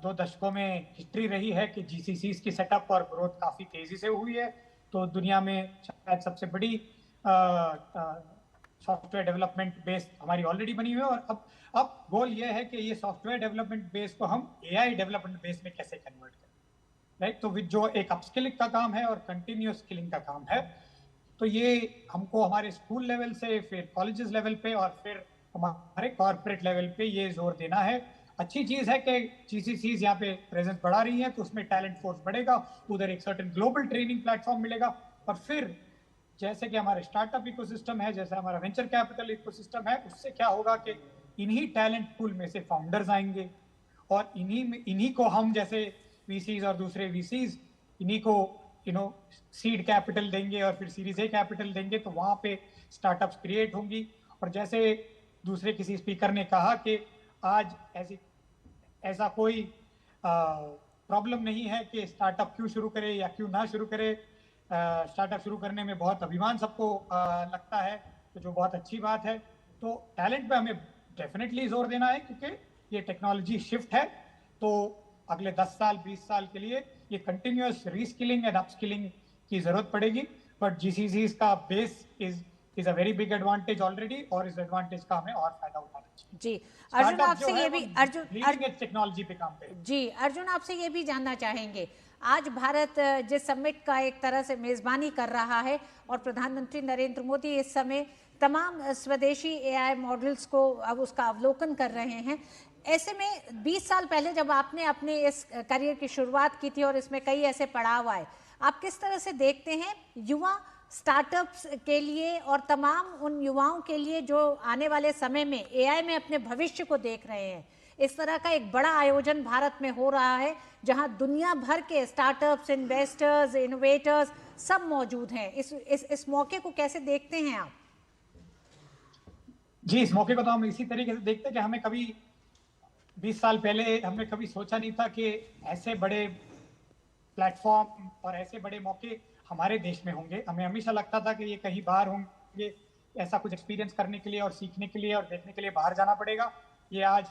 2 दशकों में हिस्ट्री रही है कि जीसीसीज की सेटअप और ग्रोथ काफी तेजी से हुई है। तो दुनिया में शायद सबसे बड़ी सॉफ्टवेयर डेवलपमेंट बेस हमारी ऑलरेडी बनी हुई है, और अब गोल ये है कि ये सॉफ्टवेयर डेवलपमेंट बेस को हम एआई डेवलपमेंट बेस में कैसे कन्वर्ट करें, राइट। तो जो एक अपस्किलिंग का काम है और कंटिन्यूअस स्किलिंग का काम है, तो ये हमको हमारे स्कूल लेवल से, फिर कॉलेजेस लेवल पे, और फिर हमारे कॉर्पोरेट लेवल पे ये जोर देना है। अच्छी चीज है कि जीसीसीज यहाँ पे प्रेजेंस बढ़ा रही है, तो उसमें टैलेंट फोर्स बढ़ेगा, उधर एक सर्टेन ग्लोबल ट्रेनिंग प्लेटफॉर्म मिलेगा, और फिर जैसे कि हमारे स्टार्टअप इकोसिस्टम है, जैसे हमारा वेंचर कैपिटल इकोसिस्टम है, उससे क्या होगा कि इन्हीं टैलेंट पूल में से फाउंडर्स आएंगे, और इन्हीं को हम जैसे वीसीज और दूसरे वीसीज इन्हीं को सीड कैपिटल देंगे और फिर सीरीज ए कैपिटल देंगे, तो वहां पे स्टार्टअप्स क्रिएट होंगी। और जैसे दूसरे किसी स्पीकर ने कहा कि आज ऐसा कोई प्रॉब्लम नहीं है कि स्टार्टअप क्यों शुरू करे या क्यों ना शुरू करे। स्टार्टअप शुरू करने में बहुत अभिमान सबको लगता है, तो जो बहुत अच्छी बात है। तो टैलेंट पे हमें डेफिनेटली जोर देना है, क्योंकि ये टेक्नोलॉजी शिफ्ट है, तो अगले 10 साल 20 साल के लिए ये कंटिन्यूअस रीस्किलिंग एंड अपस्किलिंग की जरूरत पड़ेगी। बट जीसीसीज का base is is a very big advantage already, और इस एडवांटेज का हमें और फायदा उठाना चाहिए। जी अर्जुन, आपसे ये भी टेक्नोलॉजी पे काम करे। जी अर्जुन, आपसे ये भी जानना चाहेंगे, आज भारत जिस समिट का एक तरह से मेजबानी कर रहा है और प्रधानमंत्री नरेंद्र मोदी इस समय तमाम स्वदेशी एआई मॉडल्स को अब उसका अवलोकन कर रहे हैं, ऐसे में 20 साल पहले जब आपने अपने इस करियर की शुरुआत की थी और इसमें कई ऐसे पड़ाव आए, आप किस तरह से देखते हैं युवा स्टार्टअप्स के लिए और तमाम उन युवाओं के लिए जो आने वाले समय में एआई में अपने भविष्य को देख रहे हैं? इस तरह का एक बड़ा आयोजन भारत में हो रहा है जहां दुनिया भर के स्टार्टअप्स, इन्वेस्टर्स, इनोवेटर्स सब मौजूद हैं। इस मौके को कैसे देखते हैं आप? जी, इस मौके को तो हम इसी तरीके से देखते हैं कि हमें कभी 20 साल पहले हमने कभी सोचा नहीं था कि ऐसे बड़े प्लेटफॉर्म और ऐसे बड़े मौके हमारे देश में होंगे। हमें हमेशा लगता था कि ये कहीं बाहर होंगे, ऐसा कुछ एक्सपीरियंस करने के लिए और सीखने के लिए और देखने के लिए बाहर जाना पड़ेगा। ये आज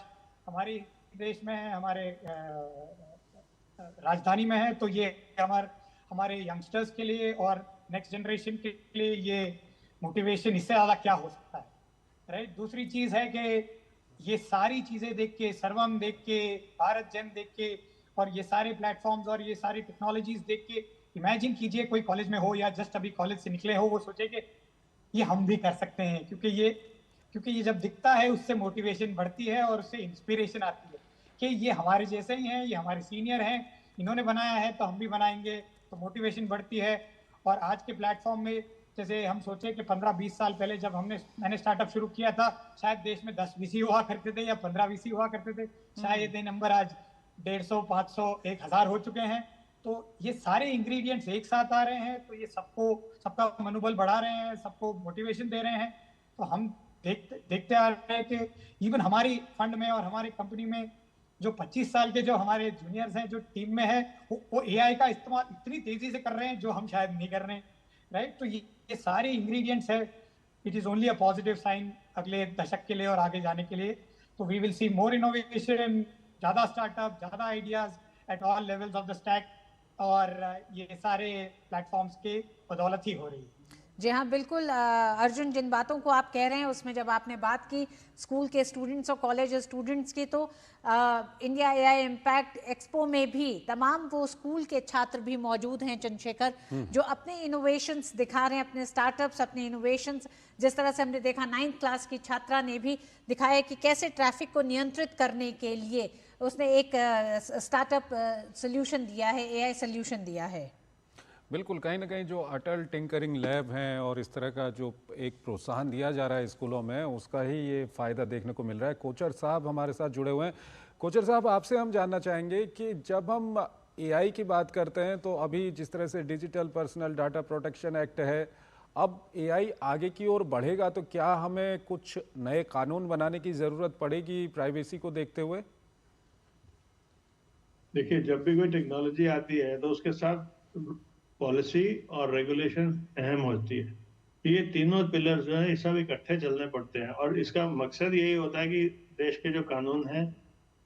हमारे देश में है, हमारे राजधानी में है, तो ये हमारे यंगस्टर्स के लिए और नेक्स्ट जनरेशन के लिए ये मोटिवेशन इससे ज़्यादा क्या हो सकता है, राइट। दूसरी चीज़ है कि ये सारी चीज़ें देख के, सर्वम देख के, भारत जेम देख के और ये सारे प्लेटफॉर्म्स और ये सारी टेक्नोलॉजीज देख के इमेजिन कीजिए कोई कॉलेज में हो या जस्ट अभी कॉलेज से निकले हो, वो सोचे कि ये हम भी कर सकते हैं, क्योंकि ये जब दिखता है उससे मोटिवेशन बढ़ती है और उससे इंस्पिरेशन आती है कि ये हमारे जैसे ही हैं, ये हमारे सीनियर हैं, इन्होंने बनाया है तो हम भी बनाएंगे, तो मोटिवेशन बढ़ती है। और आज के प्लेटफॉर्म में जैसे हम सोचे कि 15-20 साल पहले जब मैंने स्टार्टअप शुरू किया था, शायद देश में 10 वीसी हुआ करते थे या 15 वीसी हुआ करते थे, शायद ये नंबर आज 150, 500, 1000 हो चुके हैं। तो ये सारे इंग्रेडिएंट्स एक साथ आ रहे हैं, तो ये सबका मनोबल बढ़ा रहे हैं, सबको मोटिवेशन दे रहे हैं। तो हम देखते आ रहे हैं कि इवन हमारी फंड में और हमारी कंपनी में जो 25 साल के जो हमारे जूनियर्स हैं जो टीम में है, वो एआई का इस्तेमाल इतनी तेजी से कर रहे हैं जो हम शायद नहीं कर रहे हैं, राइट। तो ये सारे इंग्रेडिएंट्स है, it is only a positive sign अगले दशक के लिए और आगे जाने के लिए। तो we will see more innovation, ज्यादा स्टार्टअप, ज्यादा ideas at all levels of the stack, और ये सारे प्लेटफॉर्म्स के बदौलत ही हो रही है। जी हाँ, बिल्कुल अर्जुन, जिन बातों को आप कह रहे हैं उसमें जब आपने बात की स्कूल के स्टूडेंट्स और कॉलेज स्टूडेंट्स की, तो इंडिया एआई इम्पैक्ट एक्सपो में भी तमाम वो स्कूल के छात्र भी मौजूद हैं चंद्रशेखर, जो अपने इनोवेशंस दिखा रहे हैं, अपने स्टार्टअप्स, अपने इनोवेशंस। जिस तरह से हमने देखा 9th क्लास की छात्रा ने भी दिखाया कि कैसे ट्रैफिक को नियंत्रित करने के लिए उसने एक स्टार्टअप सोल्यूशन दिया है, एआई सोल्यूशन दिया है। बिल्कुल, कहीं ना कहीं जो अटल टिंकरिंग लैब हैं और इस तरह का जो एक प्रोत्साहन दिया जा रहा है स्कूलों में, उसका ही ये फ़ायदा देखने को मिल रहा है। कोचर साहब हमारे साथ जुड़े हुए हैं। कोचर साहब, आपसे हम जानना चाहेंगे कि जब हम एआई की बात करते हैं तो अभी जिस तरह से digital personal data protection act है, अब एआई आगे की ओर बढ़ेगा तो क्या हमें कुछ नए कानून बनाने की ज़रूरत पड़ेगी प्राइवेसी को देखते हुए? देखिए, जब भी कोई टेक्नोलॉजी आती है तो उसके साथ पॉलिसी और रेगुलेशन अहम होती है। ये तीनों पिलर जो है, ये सब इकट्ठे चलने पड़ते हैं और इसका मकसद यही होता है कि देश के जो कानून हैं,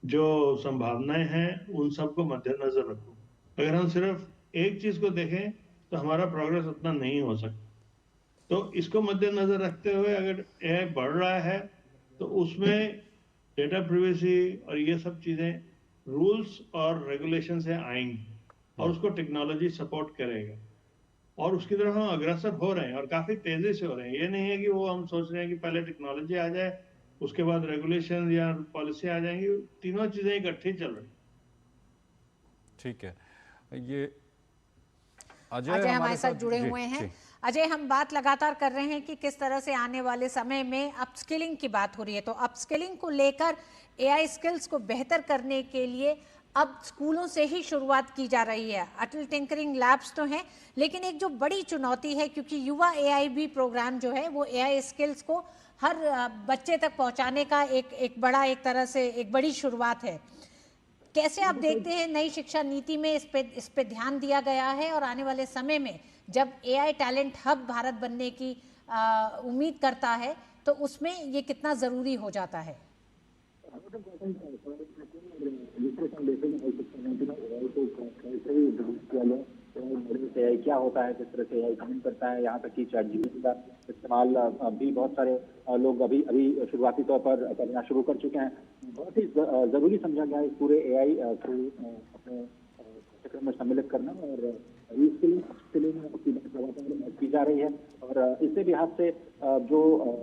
जो संभावनाएं हैं, उन सबको मद्देनजर रखो। अगर हम सिर्फ एक चीज को देखें तो हमारा प्रोग्रेस उतना नहीं हो सकता। तो इसको मद्देनजर रखते हुए अगर एआई बढ़ रहा है तो उसमें डेटा प्रिवेसी और ये सब चीजें रूल्स और रेगुलेशन से आएंगी और उसको टेक्नोलॉजी सपोर्ट करेगा और उसकी तरफ हम अग्रसर हो रहे हैं और काफी तेजी से हो रहे हैं। ये नहीं है कि वो हम सोच रहे हैं कि पहले टेक्नोलॉजी आ जाए उसके बाद रेगुलेशन या पॉलिसी आ जाएंगी, तीनों चीजें इकट्ठी चल रही। ठीक है, ये अजय हमारे साथ जुड़े हुए हैं। अजय, हम बात लगातार कर रहे हैं कि किस तरह से आने वाले समय में अपस्किलिंग की बात हो रही है, तो अपस्किलिंग को लेकर एआई स्किल्स को बेहतर करने के लिए अब स्कूलों से ही शुरुआत की जा रही है। अटल टिंकरिंग लैब्स तो हैं, लेकिन एक जो बड़ी चुनौती है, क्योंकि युवा एआई भी प्रोग्राम जो है वो एआई स्किल्स को हर बच्चे तक पहुंचाने का एक तरह से एक बड़ी शुरुआत है। कैसे आप देखते हैं नई शिक्षा नीति में इस पे ध्यान दिया गया है, और आने वाले समय में जब एआई टैलेंट हब भारत बनने की उम्मीद करता है तो उसमें ये कितना जरूरी हो जाता है? मॉडल से एआई क्या होता है, किस तरह से एआई काम करता है, यहाँ तक कि ChatGPT का इस्तेमाल भी बहुत सारे लोग अभी शुरुआती तौर पर करना शुरू कर चुके हैं। बहुत ही जरूरी समझा गया इस पूरे एआई को अपने कार्यक्रम में सम्मिलित करना और रीस्किलिंग अपस्किलिंग की जा रही है। और इससे भी हाथ से जो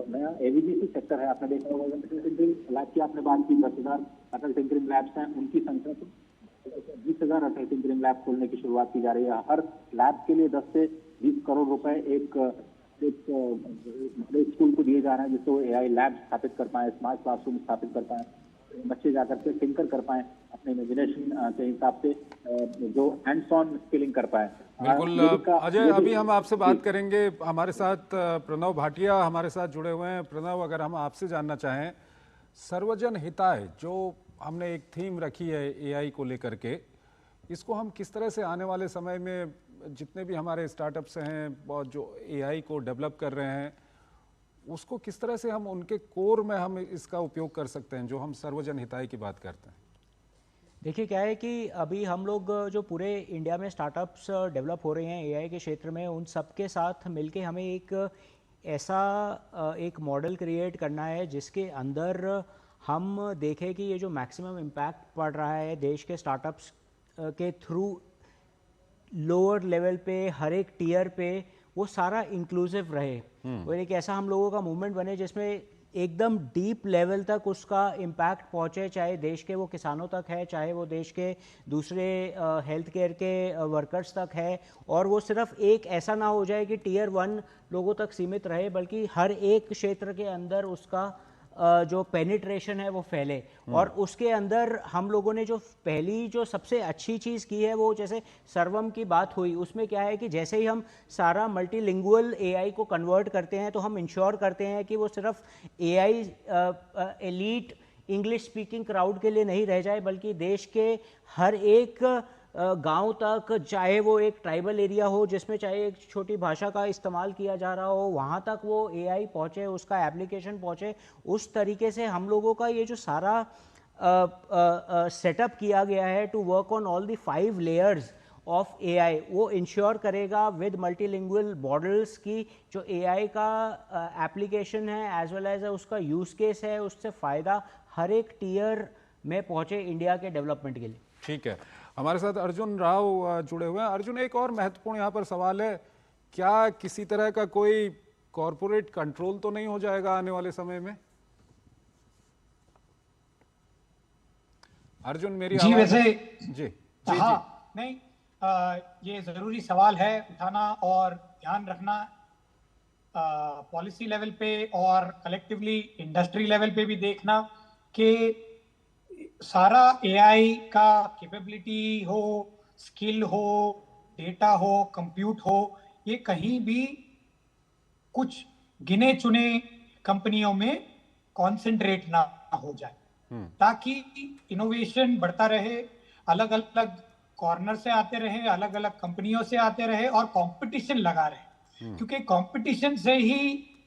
नया एवीजीसी सेक्टर है, आपने देखा होगा अटल टिंकरिंग लैब की आपने बात की, 10,000 अटल टिंकरिंग लैब्स हैं, उनकी संख्या 20,000 अटल टिंकरिंग लैब खोलने की शुरुआत की जा रही है। हर लैब के लिए 10 से 20 करोड़ रुपए एक स्कूल को दिए जा रहे हैं, जिससे वो एआई लैब स्थापित कर पाए, स्मार्ट क्लासरूम स्थापित कर पाए, बच्चे जाकर के टिंकर कर पाए, अपने इमेजिनेशन के हिसाब से जो हैंड्स ऑन स्किलिंग कर पाए। बिल्कुल अजय, अभी हम आपसे बात करेंगे। हमारे साथ प्रणव भाटिया हमारे साथ जुड़े हुए हैं। प्रणव, अगर हम आपसे जानना चाहें, सर्वजन हिताय जो हमने एक थीम रखी है एआई को लेकर के, इसको हम किस तरह से आने वाले समय में जितने भी हमारे स्टार्टअप्स हैं और जो एआई को डेवलप कर रहे हैं, उसको किस तरह से हम उनके कोर में हम इसका उपयोग कर सकते हैं, जो हम सर्वजन हिताय की बात करते हैं? देखिए क्या है कि अभी हम लोग जो पूरे इंडिया में स्टार्टअप्स डेवलप हो रहे हैं एआई के क्षेत्र में, उन सब के साथ मिलके हमें एक ऐसा एक मॉडल क्रिएट करना है जिसके अंदर हम देखें कि ये जो मैक्सिमम इम्पैक्ट पड़ रहा है देश के स्टार्टअप्स के थ्रू लोअर लेवल पे, हर एक टीयर पे, वो सारा इंक्लूसिव रहे और एक ऐसा हम लोगों का मूवमेंट बने जिसमें एकदम डीप लेवल तक उसका इम्पैक्ट पहुंचे, चाहे देश के वो किसानों तक है, चाहे वो देश के दूसरे हेल्थ केयर के वर्कर्स तक है, और वो सिर्फ एक ऐसा ना हो जाए कि टीयर 1 लोगों तक सीमित रहे, बल्कि हर एक क्षेत्र के अंदर उसका जो पेनिट्रेशन है वो फैले। और उसके अंदर हम लोगों ने जो पहली जो सबसे अच्छी चीज़ की है वो जैसे सर्वम की बात हुई, उसमें क्या है कि जैसे ही हम सारा मल्टीलिंगुअल एआई को कन्वर्ट करते हैं तो हम इंश्योर करते हैं कि वो सिर्फ AI elite English speaking crowd के लिए नहीं रह जाए, बल्कि देश के हर एक गांव तक, चाहे वो एक ट्राइबल एरिया हो जिसमें चाहे एक छोटी भाषा का इस्तेमाल किया जा रहा हो, वहाँ तक वो एआई पहुँचे, उसका एप्लीकेशन पहुँचे। उस तरीके से हम लोगों का ये जो सारा सेटअप किया गया है to work on all the 5 layers of AI, वो इंश्योर करेगा विद मल्टीलिंगुअल मॉडल्स की जो एआई का एप्लीकेशन है एज वेल एज उसका यूज़ केस है, उससे फ़ायदा हर एक टीयर में पहुँचे इंडिया के डेवलपमेंट के लिए। ठीक है, हमारे साथ अर्जुन राव जुड़े हुए हैं। अर्जुन, एक और महत्वपूर्ण यहाँ पर सवाल है, क्या किसी तरह का कोई कॉरपोरेट कंट्रोल तो नहीं हो जाएगा आने वाले समय में? अर्जुन, मेरी जी आवाज? वैसे जी हाँ, नहीं ये जरूरी सवाल है उठाना और ध्यान रखना पॉलिसी लेवल पे और कलेक्टिवली इंडस्ट्री लेवल पे भी देखना कि सारा एआई का कैपेबिलिटी हो, स्किल हो, डेटा हो, कंप्यूट हो, ये कहीं भी कुछ गिने चुने कंपनियों में कॉन्सेंट्रेट ना हो जाए, ताकि इनोवेशन बढ़ता रहे, अलग अलग कॉर्नर से आते रहे, अलग अलग कंपनियों से आते रहे और कंपटीशन लगा रहे, क्योंकि कंपटीशन से ही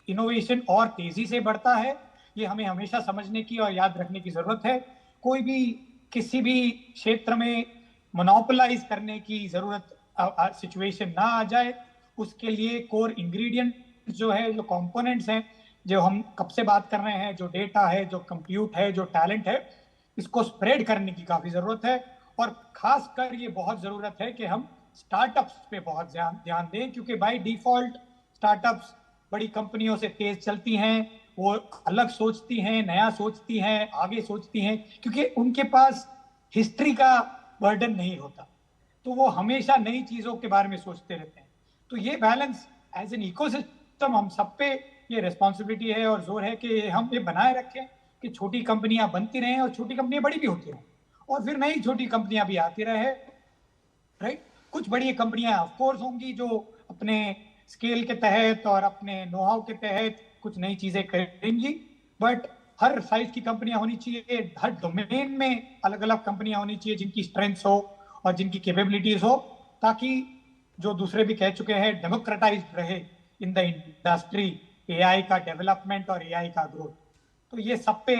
इनोवेशन और तेजी से बढ़ता है। ये हमें हमेशा समझने की और याद रखने की जरूरत है। कोई भी किसी भी क्षेत्र में मोनोपोलाइज करने की जरूरत सिचुएशन ना आ जाए, उसके लिए कोर इंग्रेडिएंट जो है, जो कंपोनेंट्स हैं, जो हम कब से बात कर रहे हैं, जो डेटा है, जो कंप्यूट है, जो टैलेंट है, इसको स्प्रेड करने की काफी जरूरत है। और खासकर ये बहुत जरूरत है कि हम स्टार्टअप्स पे बहुत ध्यान दें, क्योंकि बाय डिफॉल्ट स्टार्टअप्स बड़ी कंपनियों से तेज चलती हैं, वो अलग सोचती हैं, नया सोचती हैं, आगे सोचती हैं, क्योंकि उनके पास हिस्ट्री का बर्डन नहीं होता, तो वो हमेशा नई चीजों के बारे में सोचते रहते हैं। तो ये बैलेंस एज एन इकोसिस्टम हम सब पे ये रिस्पॉन्सिबिलिटी है और जोर है कि हम ये बनाए रखें कि छोटी कंपनियां बनती रहें और छोटी कंपनियां बड़ी भी होती रहें, और फिर नई छोटी कंपनियां भी आती रहे, राइट। कुछ बड़ी कंपनियां ऑफ कोर्स होंगी जो अपने स्केल के तहत और अपने नो हाउ के तहत कुछ नई चीजें करेंगी, बट हर साइज की कंपनियां होनी चाहिए, हर डोमेन में अलग अलग कंपनियां होनी चाहिए जिनकी स्ट्रेंथ्स हो और जिनकी कैपेबिलिटीज हो, ताकि जो दूसरे भी कह चुके हैं डेमोक्रेटाइज्ड रहे इन द इंडस्ट्री एआई का डेवलपमेंट और एआई का ग्रोथ। तो ये सब पे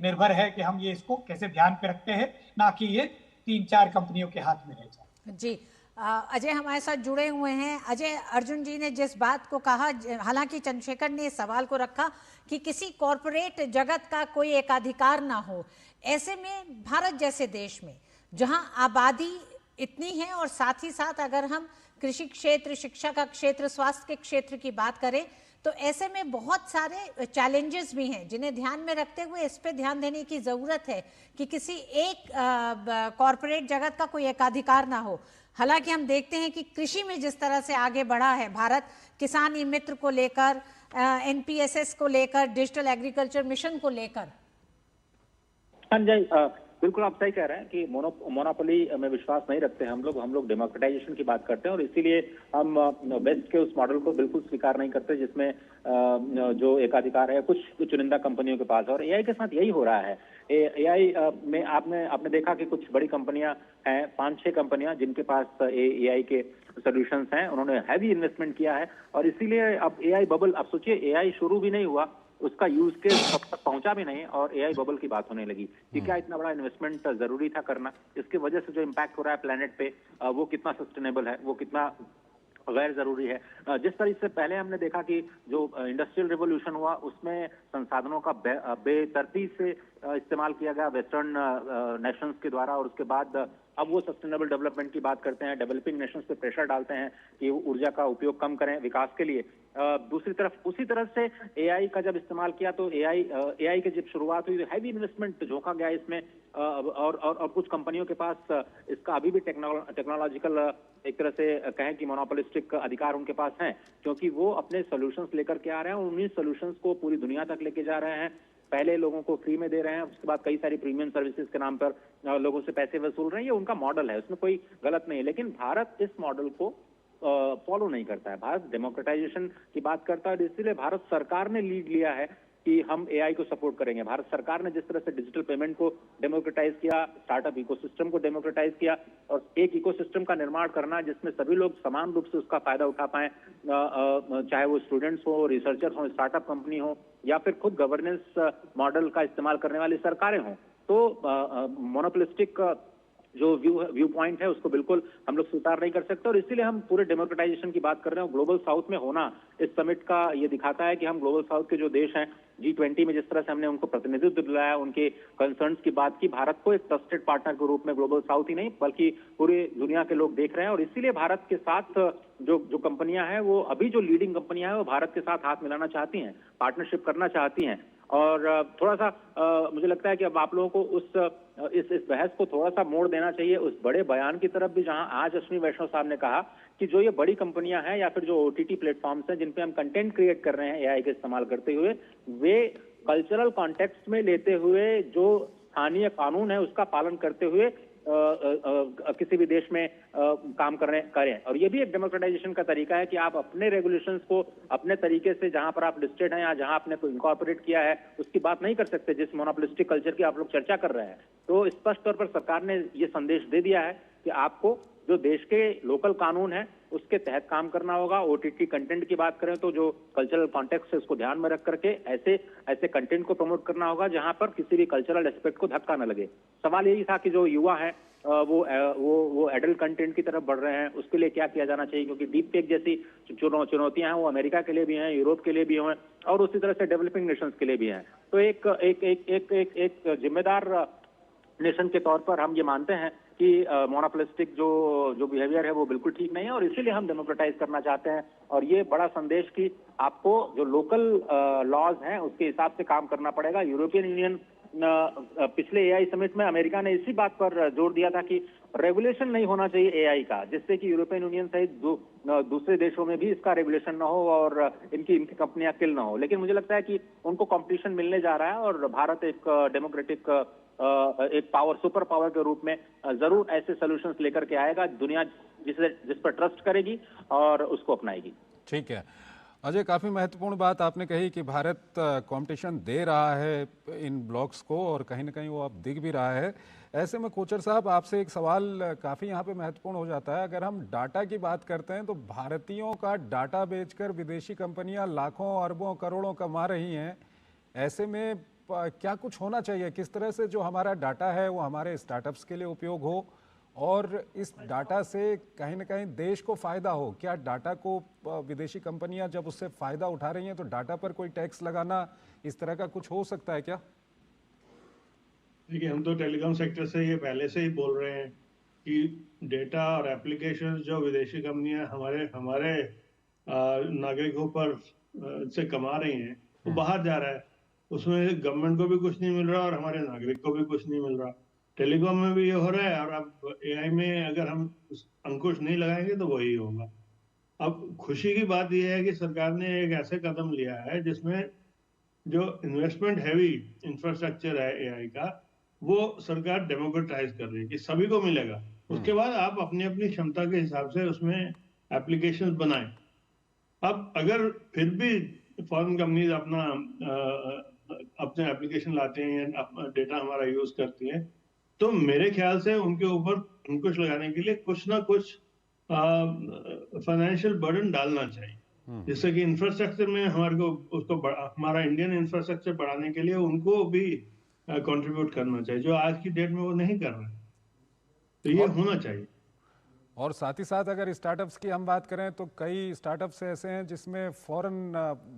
निर्भर है कि हम ये इसको कैसे ध्यान पे रखते हैं, ना कि ये 3-4 कंपनियों के हाथ में रह जाए। जी अजय हमारे साथ जुड़े हुए हैं। अजय, अर्जुन जी ने जिस बात को कहा, हालांकि चंद्रशेखर ने इस सवाल को रखा कि किसी कॉरपोरेट जगत का कोई एकाधिकार ना हो, ऐसे में भारत जैसे देश में जहां आबादी इतनी है और साथ ही साथ अगर हम कृषि क्षेत्र, शिक्षा का क्षेत्र, स्वास्थ्य के क्षेत्र की बात करें तो ऐसे में बहुत सारे चैलेंजेस भी हैं जिन्हें ध्यान में रखते हुए इस पे ध्यान देने की ज़रूरत है कि किसी एक कॉरपोरेट जगत का कोई एकाधिकार ना हो। हालांकि हम देखते हैं कि कृषि में जिस तरह से आगे बढ़ा है भारत, किसान ई मित्र को लेकर, एनपीएसएस को लेकर, डिजिटल एग्रीकल्चर मिशन को लेकर। संजय, बिल्कुल आप सही कह रहे हैं कि मोनोपोली में विश्वास नहीं रखते हैं हम लोग डेमोक्रेटाइजेशन की बात करते हैं और इसीलिए हम वेस्ट के उस मॉडल को बिल्कुल स्वीकार नहीं करते जिसमें जो एकाधिकार है कुछ चुनिंदा कंपनियों के पास। और एआई के साथ यही हो रहा है। एआई में आपने देखा कि कुछ बड़ी कंपनियां हैं, 5-6 कंपनियां जिनके पास एआई के सोल्यूशंस हैं, उन्होंने हैवी इन्वेस्टमेंट किया है और इसीलिए अब एआई बबल, आप सोचिए एआई शुरू भी नहीं हुआ, उसका यूज केस अब तक पहुंचा भी नहीं और एआई बबल की बात होने लगी कि क्या इतना बड़ा इन्वेस्टमेंट जरूरी था करना। इसकी वजह से जो इम्पैक्ट हो रहा है प्लेनेट पे वो कितना सस्टेनेबल है, वो कितना गैर जरूरी है। जिस तरह से पहले हमने देखा कि जो इंडस्ट्रियल रिवोल्यूशन हुआ उसमें संसाधनों का बेतरतीब से इस्तेमाल किया गया वेस्टर्न नेशंस के द्वारा और उसके बाद अब वो सस्टेनेबल डेवलपमेंट की बात करते हैं, डेवलपिंग नेशंस पे प्रेशर डालते हैं कि वो ऊर्जा का उपयोग कम करें विकास के लिए। दूसरी तरफ उसी तरह से एआई का जब इस्तेमाल किया तो एआई की जब शुरुआत हुई तो हैवी इन्वेस्टमेंट झोंका गया इसमें और कुछ कंपनियों के पास इसका अभी भी टेक्नोलॉजिकल एक तरह से कहें कि मोनोपोलिस्टिक अधिकार उनके पास हैं क्योंकि वो अपने सॉल्यूशंस लेकर के आ रहे हैं और उन्हीं सॉल्यूशंस को पूरी दुनिया तक लेके जा रहे हैं। पहले लोगों को फ्री में दे रहे हैं, उसके बाद कई सारी प्रीमियम सर्विसेज के नाम पर लोगों से पैसे वसूल रहे हैं। ये उनका मॉडल है, उसमें कोई गलत नहीं है, लेकिन भारत इस मॉडल को फॉलो नहीं करता है। भारत डेमोक्रेटाइजेशन की बात करता है, इसलिए भारत सरकार ने लीड लिया है कि हम एआई को सपोर्ट करेंगे। भारत सरकार ने जिस तरह से डिजिटल पेमेंट को डेमोक्रेटाइज किया, स्टार्टअप इकोसिस्टम को डेमोक्रेटाइज किया और एक इकोसिस्टम का निर्माण करना जिसमें सभी लोग समान रूप से उसका फायदा उठा पाए, चाहे वो स्टूडेंट्स हो, रिसर्चर्स हो, स्टार्टअप कंपनी हो या फिर खुद गवर्नेंस मॉडल का इस्तेमाल करने वाली सरकारें हों, तो मोनोपोलिस्टिक जो व्यू पॉइंट है उसको बिल्कुल हम लोग स्वीकार नहीं कर सकते और इसीलिए हम पूरे डेमोक्रेटाइजेशन की बात कर रहे हैं। ग्लोबल साउथ में होना इस समिट का ये दिखाता है कि हम ग्लोबल साउथ के जो देश हैं G20 में जिस तरह से हमने उनको प्रतिनिधित्व दिलाया, उनके कंसर्न्स की बात की, भारत को एक ट्रस्टेड पार्टनर के रूप में ग्लोबल साउथ ही नहीं बल्कि पूरी दुनिया के लोग देख रहे हैं और इसीलिए भारत के साथ जो कंपनियां हैं वो अभी जो लीडिंग कंपनियां हैं वो भारत के साथ हाथ मिलाना चाहती हैं, पार्टनरशिप करना चाहती हैं। और थोड़ा सा मुझे लगता है कि अब आप लोगों को इस बहस को थोड़ा सा मोड़ देना चाहिए उस बड़े बयान की तरफ भी जहां आज अश्विनी वैष्णव साहब ने कहा कि जो ये बड़ी कंपनियां हैं या फिर जो ओटीटी प्लेटफॉर्म्स हैं जिन पे हम कंटेंट क्रिएट कर रहे हैं एआई का इस्तेमाल करते हुए, वे कल्चरल कॉन्टेक्स्ट में लेते हुए जो स्थानीय कानून है उसका पालन करते हुए किसी भी देश में काम करें। और ये भी एक डेमोक्रेटाइजेशन का तरीका है कि आप अपने रेगुलेशंस को अपने तरीके से जहां पर आप लिस्टेड हैं या जहां आपने कोई इनकॉर्पोरेट किया है उसकी बात नहीं कर सकते जिस मोनोपोलिस्टिक कल्चर की आप लोग चर्चा कर रहे हैं। तो स्पष्ट तौर पर सरकार ने ये संदेश दे दिया है कि आपको जो देश के लोकल कानून है उसके तहत काम करना होगा। ओटीटी कंटेंट की बात करें तो जो कल्चरल कॉन्टेक्स्ट है उसको ध्यान में रख करके ऐसे कंटेंट को प्रमोट करना होगा जहां पर किसी भी कल्चरल एस्पेक्ट को धक्का न लगे। सवाल यही था कि जो युवा है वो एडल्ट कंटेंट की तरफ बढ़ रहे हैं, उसके लिए क्या किया जाना चाहिए, क्योंकि डीप फेक जैसी चुनौतियां हैं वो अमेरिका के लिए भी हैं, यूरोप के लिए भी हैं और उसी तरह से डेवलपिंग नेशंस के लिए भी हैं। तो एक जिम्मेदार नेशन के तौर पर हम ये मानते हैं कि मोनोपोलिस्टिक जो बिहेवियर है वो बिल्कुल ठीक नहीं है और इसीलिए हम डेमोक्रेटाइज करना चाहते हैं। और ये बड़ा संदेश कि आपको जो लोकल लॉज हैं उसके हिसाब से काम करना पड़ेगा। यूरोपियन यूनियन पिछले एआई समिट में अमेरिका ने इसी बात पर जोर दिया था कि रेगुलेशन नहीं होना चाहिए एआई का, जिससे कि यूरोपियन यूनियन सहित दूसरे देशों में भी इसका रेगुलेशन न हो और इनकी कंपनियां किल न हो। लेकिन मुझे लगता है कि उनको कंपटीशन मिलने जा रहा है और भारत एक डेमोक्रेटिक एक सुपर पावर के रूप में जरूर ऐसे सॉल्यूशंस लेकर के आएगा दुनिया जिस पर ट्रस्ट करेगी और उसको अपनाएगी। ठीक है अजय, काफ़ी महत्वपूर्ण बात आपने कही कि भारत कंपटीशन दे रहा है इन ब्लॉक्स को और कहीं ना कहीं वो अब दिख भी रहा है। ऐसे में कोचर साहब आपसे एक सवाल काफ़ी यहाँ पे महत्वपूर्ण हो जाता है। अगर हम डाटा की बात करते हैं तो भारतीयों का डाटा बेचकर विदेशी कंपनियां लाखों अरबों करोड़ों कमा रही हैं। ऐसे में क्या कुछ होना चाहिए, किस तरह से जो हमारा डाटा है वो हमारे स्टार्टअप्स के लिए उपयोग हो और इस डाटा से कहीं ना कहीं देश को फायदा हो। क्या डाटा को विदेशी कंपनियां जब उससे फायदा उठा रही हैं तो डाटा पर कोई टैक्स लगाना इस तरह का कुछ हो सकता है क्या? देखिए, हम तो टेलीकॉम सेक्टर से ये पहले से ही बोल रहे हैं कि डेटा और एप्लीकेशन जो विदेशी कंपनियां हमारे नागरिकों पर से कमा रही हैं वो बाहर जा रहा है। उसमें गवर्नमेंट को भी कुछ नहीं मिल रहा और हमारे नागरिक को भी कुछ नहीं मिल रहा। टेलीकॉम में भी ये हो रहा है और अब एआई में अगर हम अंकुश नहीं लगाएंगे तो वही होगा। अब खुशी की बात यह है कि सरकार ने एक ऐसे कदम लिया है जिसमें जो इन्वेस्टमेंट हैवी इंफ्रास्ट्रक्चर है एआई का, वो सरकार डेमोक्रेटाइज कर रही है कि सभी को मिलेगा। उसके बाद आप अपनी अपनी क्षमता के हिसाब से उसमें एप्लीकेशन बनाएं। अब अगर फिर भी फॉरेन कंपनीज अपने एप्लीकेशन लाते हैं या डेटा हमारा यूज करती हैं, तो मेरे ख्याल से उनके ऊपर अंकुश लगाने के लिए कुछ ना कुछ फाइनेंशियल बर्डन डालना चाहिए, जिससे कि इंफ्रास्ट्रक्चर में हमारा इंडियन इंफ्रास्ट्रक्चर बढ़ाने के लिए उनको भी कंट्रीब्यूट करना चाहिए, जो आज की डेट में वो नहीं कर रहे। तो ये होना चाहिए। और साथ ही साथ अगर स्टार्टअप्स की हम बात करें तो कई स्टार्टअप्स ऐसे हैं जिसमें फॉरेन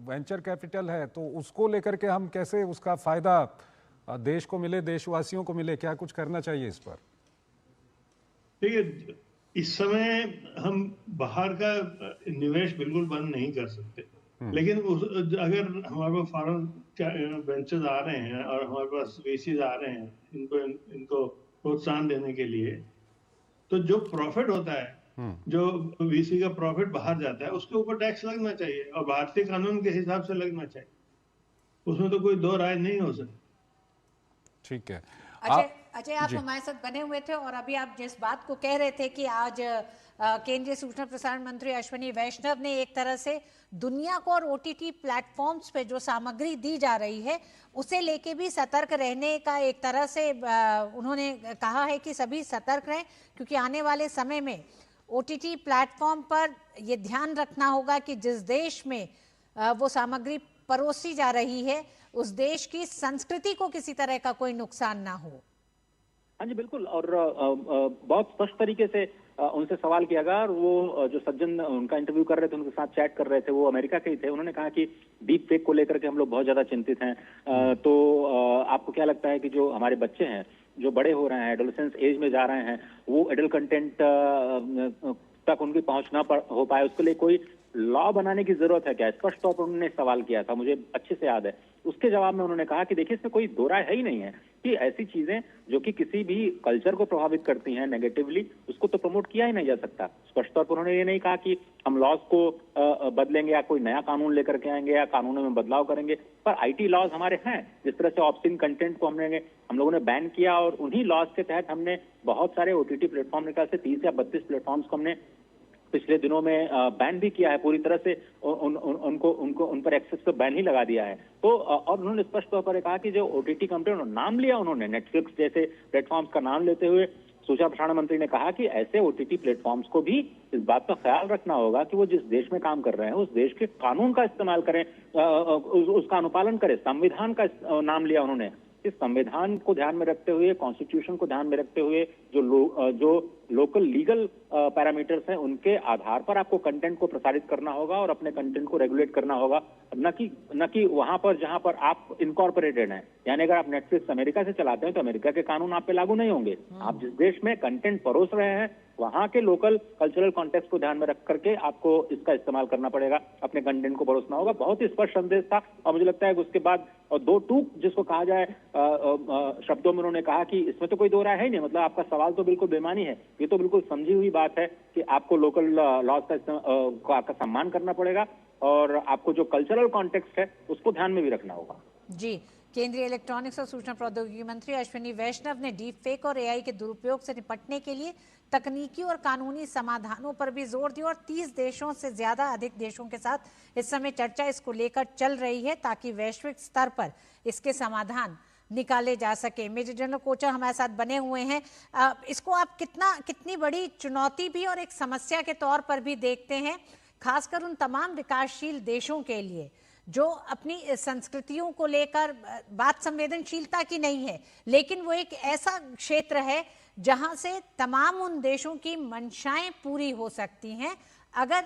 वेंचर कैपिटल है, तो उसको लेकर के हम कैसे उसका फायदा देश को मिले, देशवासियों को मिले, क्या कुछ करना चाहिए इस पर? देखिए, इस समय हम बाहर का निवेश बिल्कुल बंद नहीं कर सकते, लेकिन अगर हमारे पास फॉरेन वेंचर्स आ रहे हैं और हमारे पास वीसीज आ रहे हैं इनको प्रोत्साहन देने के लिए, तो जो प्रॉफिट होता है, जो वीसी का प्रॉफिट बाहर जाता है, उसके ऊपर टैक्स लगना चाहिए और भारतीय कानून के हिसाब से लगना चाहिए। उसमें तो कोई दो राय नहीं हो सकती। ठीक है। अजय, आप हमारे साथ बने हुए थे और अभी आप जिस बात को कह रहे थे कि आज केंद्रीय सूचना प्रसारण मंत्री अश्विनी वैष्णव ने एक तरह से दुनिया को और ओटीटी प्लेटफॉर्म्स पे जो सामग्री दी जा रही है उसे लेके भी सतर्क रहने का एक तरह से उन्होंने कहा है कि सभी सतर्क रहें, क्योंकि आने वाले समय में ओटीटी प्लेटफॉर्म पर ये ध्यान रखना होगा कि जिस देश में वो सामग्री परोसी जा रही है उस देश की संस्कृति को किसी तरह का कोई नुकसान ना हो। हाँ जी, बिल्कुल। और बहुत स्पष्ट तरीके से उनसे सवाल किया गया और वो जो सज्जन उनका इंटरव्यू कर रहे थे, उनके साथ चैट कर रहे थे, वो अमेरिका के ही थे। उन्होंने कहा कि डीप फेक को लेकर के हम लोग बहुत ज्यादा चिंतित हैं। तो आपको क्या लगता है कि जो हमारे बच्चे हैं, जो बड़े हो रहे हैं, एडोलेसेंस एज में जा रहे हैं, वो एडल्ट कंटेंट तक उनकी पहुंच ना हो पाए, उसके लिए कोई लॉ बनाने की जरूरत है क्या? स्पष्ट तौर पर उन्होंने सवाल किया था, मुझे अच्छे से याद है। उसके जवाब में उन्होंने कहा कि देखिए, इसमें कोई दो राय है ही नहीं है कि ऐसी चीजें जो कि किसी भी कल्चर को प्रभावित करती हैं नेगेटिवली, उसको तो प्रमोट किया ही नहीं जा सकता। स्पष्ट तौर पर उन्होंने ये नहीं कहा कि हम लॉज को बदलेंगे या कोई नया कानून लेकर के आएंगे या कानूनों में बदलाव करेंगे, पर आईटी लॉज हमारे हैं। जिस तरह से ऑब्ससीन कंटेंट को हम लोगों ने बैन किया और उन्हीं लॉज के तहत हमने बहुत सारे ओटीटी प्लेटफॉर्म निकाल से 30 या 32 प्लेटफॉर्म्स को हमने पिछले दिनों में बैन भी किया है, पूरी तरह से उन पर एक्सेस को बैन ही लगा दिया है। तो और उन्होंने स्पष्ट तौर पर कहा कि जो ओटीटी कंपनी नाम लिया उन्होंने, नेटफ्लिक्स जैसे प्लेटफॉर्म्स का नाम लेते हुए सूचना प्रसारण मंत्री ने कहा कि ऐसे ओटीटी प्लेटफॉर्म्स को भी इस बात का ख्याल रखना होगा कि वो जिस देश में काम कर रहे हैं उस देश के कानून का इस्तेमाल करें, उसका अनुपालन करें। संविधान का नाम लिया उन्होंने। इस संविधान को ध्यान में रखते हुए, कॉन्स्टिट्यूशन को ध्यान में रखते हुए, जो लोकल लीगल पैरामीटर्स हैं उनके आधार पर आपको कंटेंट को प्रसारित करना होगा और अपने कंटेंट को रेगुलेट करना होगा, न कि वहां पर जहां पर आप इनकॉर्पोरेटेड हैं। यानी अगर आप नेटफ्लिक्स अमेरिका से चलाते हैं तो अमेरिका के कानून आप पे लागू नहीं होंगे। आप जिस देश में कंटेंट परोस रहे हैं वहां के लोकल कल्चरल कॉन्टेक्स्ट को ध्यान में रख करके आपको इसका इस्तेमाल करना पड़ेगा, अपने कंटेंट को परोसना होगा। बहुत ही स्पष्ट संदेश था और मुझे लगता है कि उसके बाद और दो टूक जिसको कहा जाए शब्दों में उन्होंने कहा कि इसमें तो कोई दो राय है ही नहीं। मतलब आपका सवाल तो बिल्कुल बेमानी है, ये तो बिल्कुल समझी हुई बात है कि आपको लोकल लॉज का सम्मान करना पड़ेगा और आपको जो कल्चरल कॉन्टेक्स्ट है उसको ध्यान में भी रखना होगा। जी, केंद्रीय इलेक्ट्रॉनिक्स और सूचना प्रौद्योगिकी मंत्री अश्विनी वैष्णव ने डीप फेक और एआई के दुरुपयोग से निपटने के लिए तकनीकी और कानूनी समाधानों पर भी जोर दिया और 30 देशों से ज्यादा अधिक देशों के साथ इस समय चर्चा इसको लेकर चल रही है ताकि वैश्विक स्तर पर इसके समाधान निकाले जा सके। मेजर जनरल कोचर हमारे साथ बने हुए हैं। इसको आप कितनी बड़ी चुनौती भी और एक समस्या के तौर पर भी देखते हैं, खासकर उन तमाम विकासशील देशों के लिए जो अपनी संस्कृतियों को लेकर बात संवेदनशीलता की नहीं है, लेकिन वो एक ऐसा क्षेत्र है जहां से तमाम उन देशों की मंशाएं पूरी हो सकती हैं अगर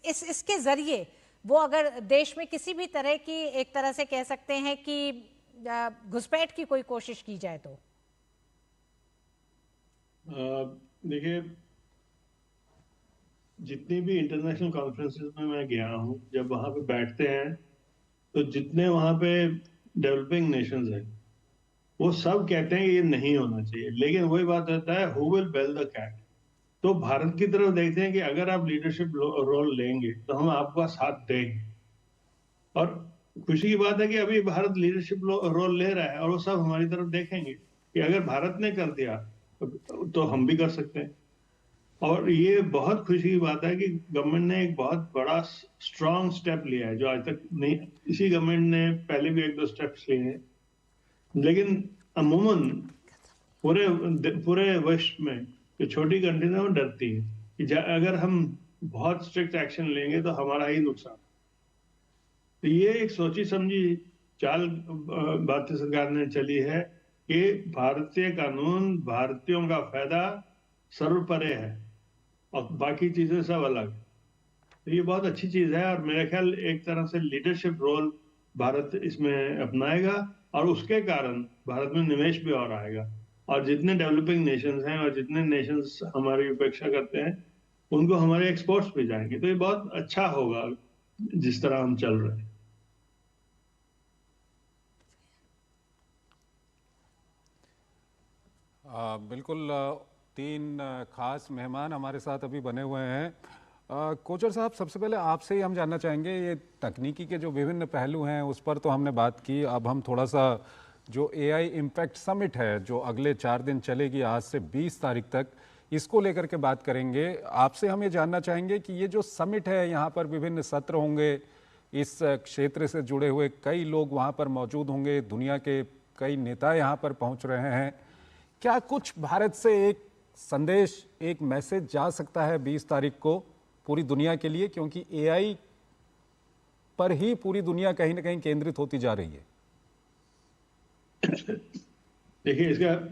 इसके जरिए वो अगर देश में किसी भी तरह की, एक तरह से कह सकते हैं कि घुसपैठ की कोई कोशिश की जाए तो। देखिए, जितनी भी इंटरनेशनल कॉन्फ्रेंसेस में मैं गया हूं, जब वहां पे बैठते हैं तो जितने वहां पे डेवलपिंग नेशंस हैं वो सब कहते हैं ये नहीं होना चाहिए, लेकिन वही बात होता है, who will bell the cat. तो भारत की तरफ देखते हैं कि अगर आप लीडरशिप रोल लेंगे तो हम आपका साथ देंगे। और खुशी की बात है कि अभी भारत लीडरशिप रोल ले रहा है और वो सब हमारी तरफ देखेंगे कि अगर भारत ने कर दिया तो हम भी कर सकते हैं। और ये बहुत खुशी की बात है कि गवर्नमेंट ने एक बहुत बड़ा स्ट्रांग स्टेप लिया है जो आज तक नहीं, इसी गवर्नमेंट ने पहले भी 1-2 स्टेप्स लिए हैं, लेकिन अमूमन पूरे विश्व में जो छोटी कंट्रीज है वो डरती है कि अगर हम बहुत स्ट्रिक्ट एक्शन लेंगे तो हमारा ही नुकसान। तो ये एक सोची समझी चाल भारतीय सरकार ने चली है कि भारतीय कानून, भारतीयों का फायदा सर्वोपरि है और बाकी चीजें सब अलग। तो ये बहुत अच्छी चीज है और मेरा ख्याल एक तरह से लीडरशिप रोल भारत इसमें अपनाएगा और उसके कारण भारत में निवेश भी और आएगा और जितने डेवलपिंग नेशंस हैं और जितने नेशंस हमारी उपेक्षा करते हैं उनको हमारे एक्सपोर्ट्स भी जाएंगे। तो ये बहुत अच्छा होगा जिस तरह हम चल रहे हैं। बिल्कुल, 3 खास मेहमान हमारे साथ अभी बने हुए हैं। कोचर साहब, सबसे पहले आपसे ही हम जानना चाहेंगे, ये तकनीकी के जो विभिन्न पहलू हैं उस पर तो हमने बात की, अब हम थोड़ा सा जो AI इम्पैक्ट समिट है जो अगले 4 दिन चलेगी आज से 20 तारीख तक, इसको लेकर के बात करेंगे। आपसे हम ये जानना चाहेंगे कि ये जो समिट है यहाँ पर विभिन्न सत्र होंगे, इस क्षेत्र से जुड़े हुए कई लोग वहाँ पर मौजूद होंगे, दुनिया के कई नेता यहाँ पर पहुँच रहे हैं। क्या कुछ भारत से एक संदेश, एक मैसेज जा सकता है 20 तारीख को पूरी दुनिया के लिए, क्योंकि AI पर ही पूरी दुनिया कहीं ना कहीं केंद्रित होती जा रही है? देखिए,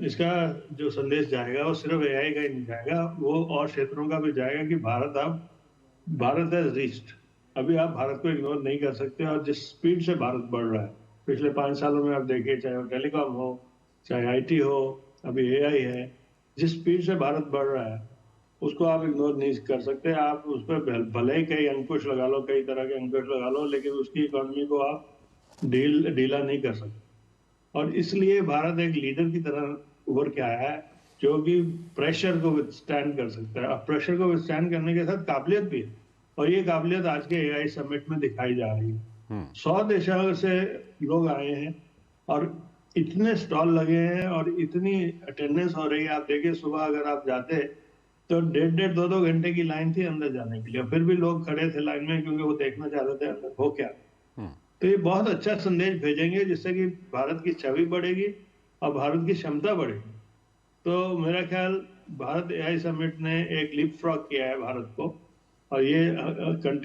इसका जो संदेश जाएगा वो सिर्फ AI का ही नहीं जाएगा, वो और क्षेत्रों का भी जाएगा कि भारत हैज रीच्ड। अभी आप भारत को इग्नोर नहीं कर सकते और जिस स्पीड से भारत बढ़ रहा है पिछले 5 सालों में आप देखिए, चाहे वो टेलीकॉम हो, चाहे IT हो, अभी AI है, जिस स्पीड से भारत बढ़ रहा है उसको आप इग्नोर नहीं कर सकते। आप उस पर भले ही कई अंकुश लगा लो, कई तरह के अंकुश लगा लो, लेकिन उसकी इकोनॉमी को आप ढीला नहीं कर सकते। और इसलिए भारत एक लीडर की तरह उभर के आया है जो कि प्रेशर को विथस्टैंड कर सकता है और प्रेशर को विथस्टैंड करने के साथ काबिलियत भी है और ये काबिलियत आज के AI समिट में दिखाई जा रही है। 100 देशों से लोग आए हैं और इतने स्टॉल लगे हैं और इतनी अटेंडेंस हो रही है। आप देखिए, सुबह अगर आप जाते तो 1.5 2 घंटे की लाइन थी अंदर जाने के लिए, फिर भी लोग खड़े थे लाइन में क्योंकि वो देखना चाहते थे अंदर हो क्या। तो ये बहुत अच्छा संदेश भेजेंगे जिससे कि भारत की छवि बढ़ेगी और भारत की क्षमता बढ़ेगी। तो मेरा ख्याल भारत AI समिट ने एक लीप फ्रॉग किया है भारत को और ये कंटिन्यू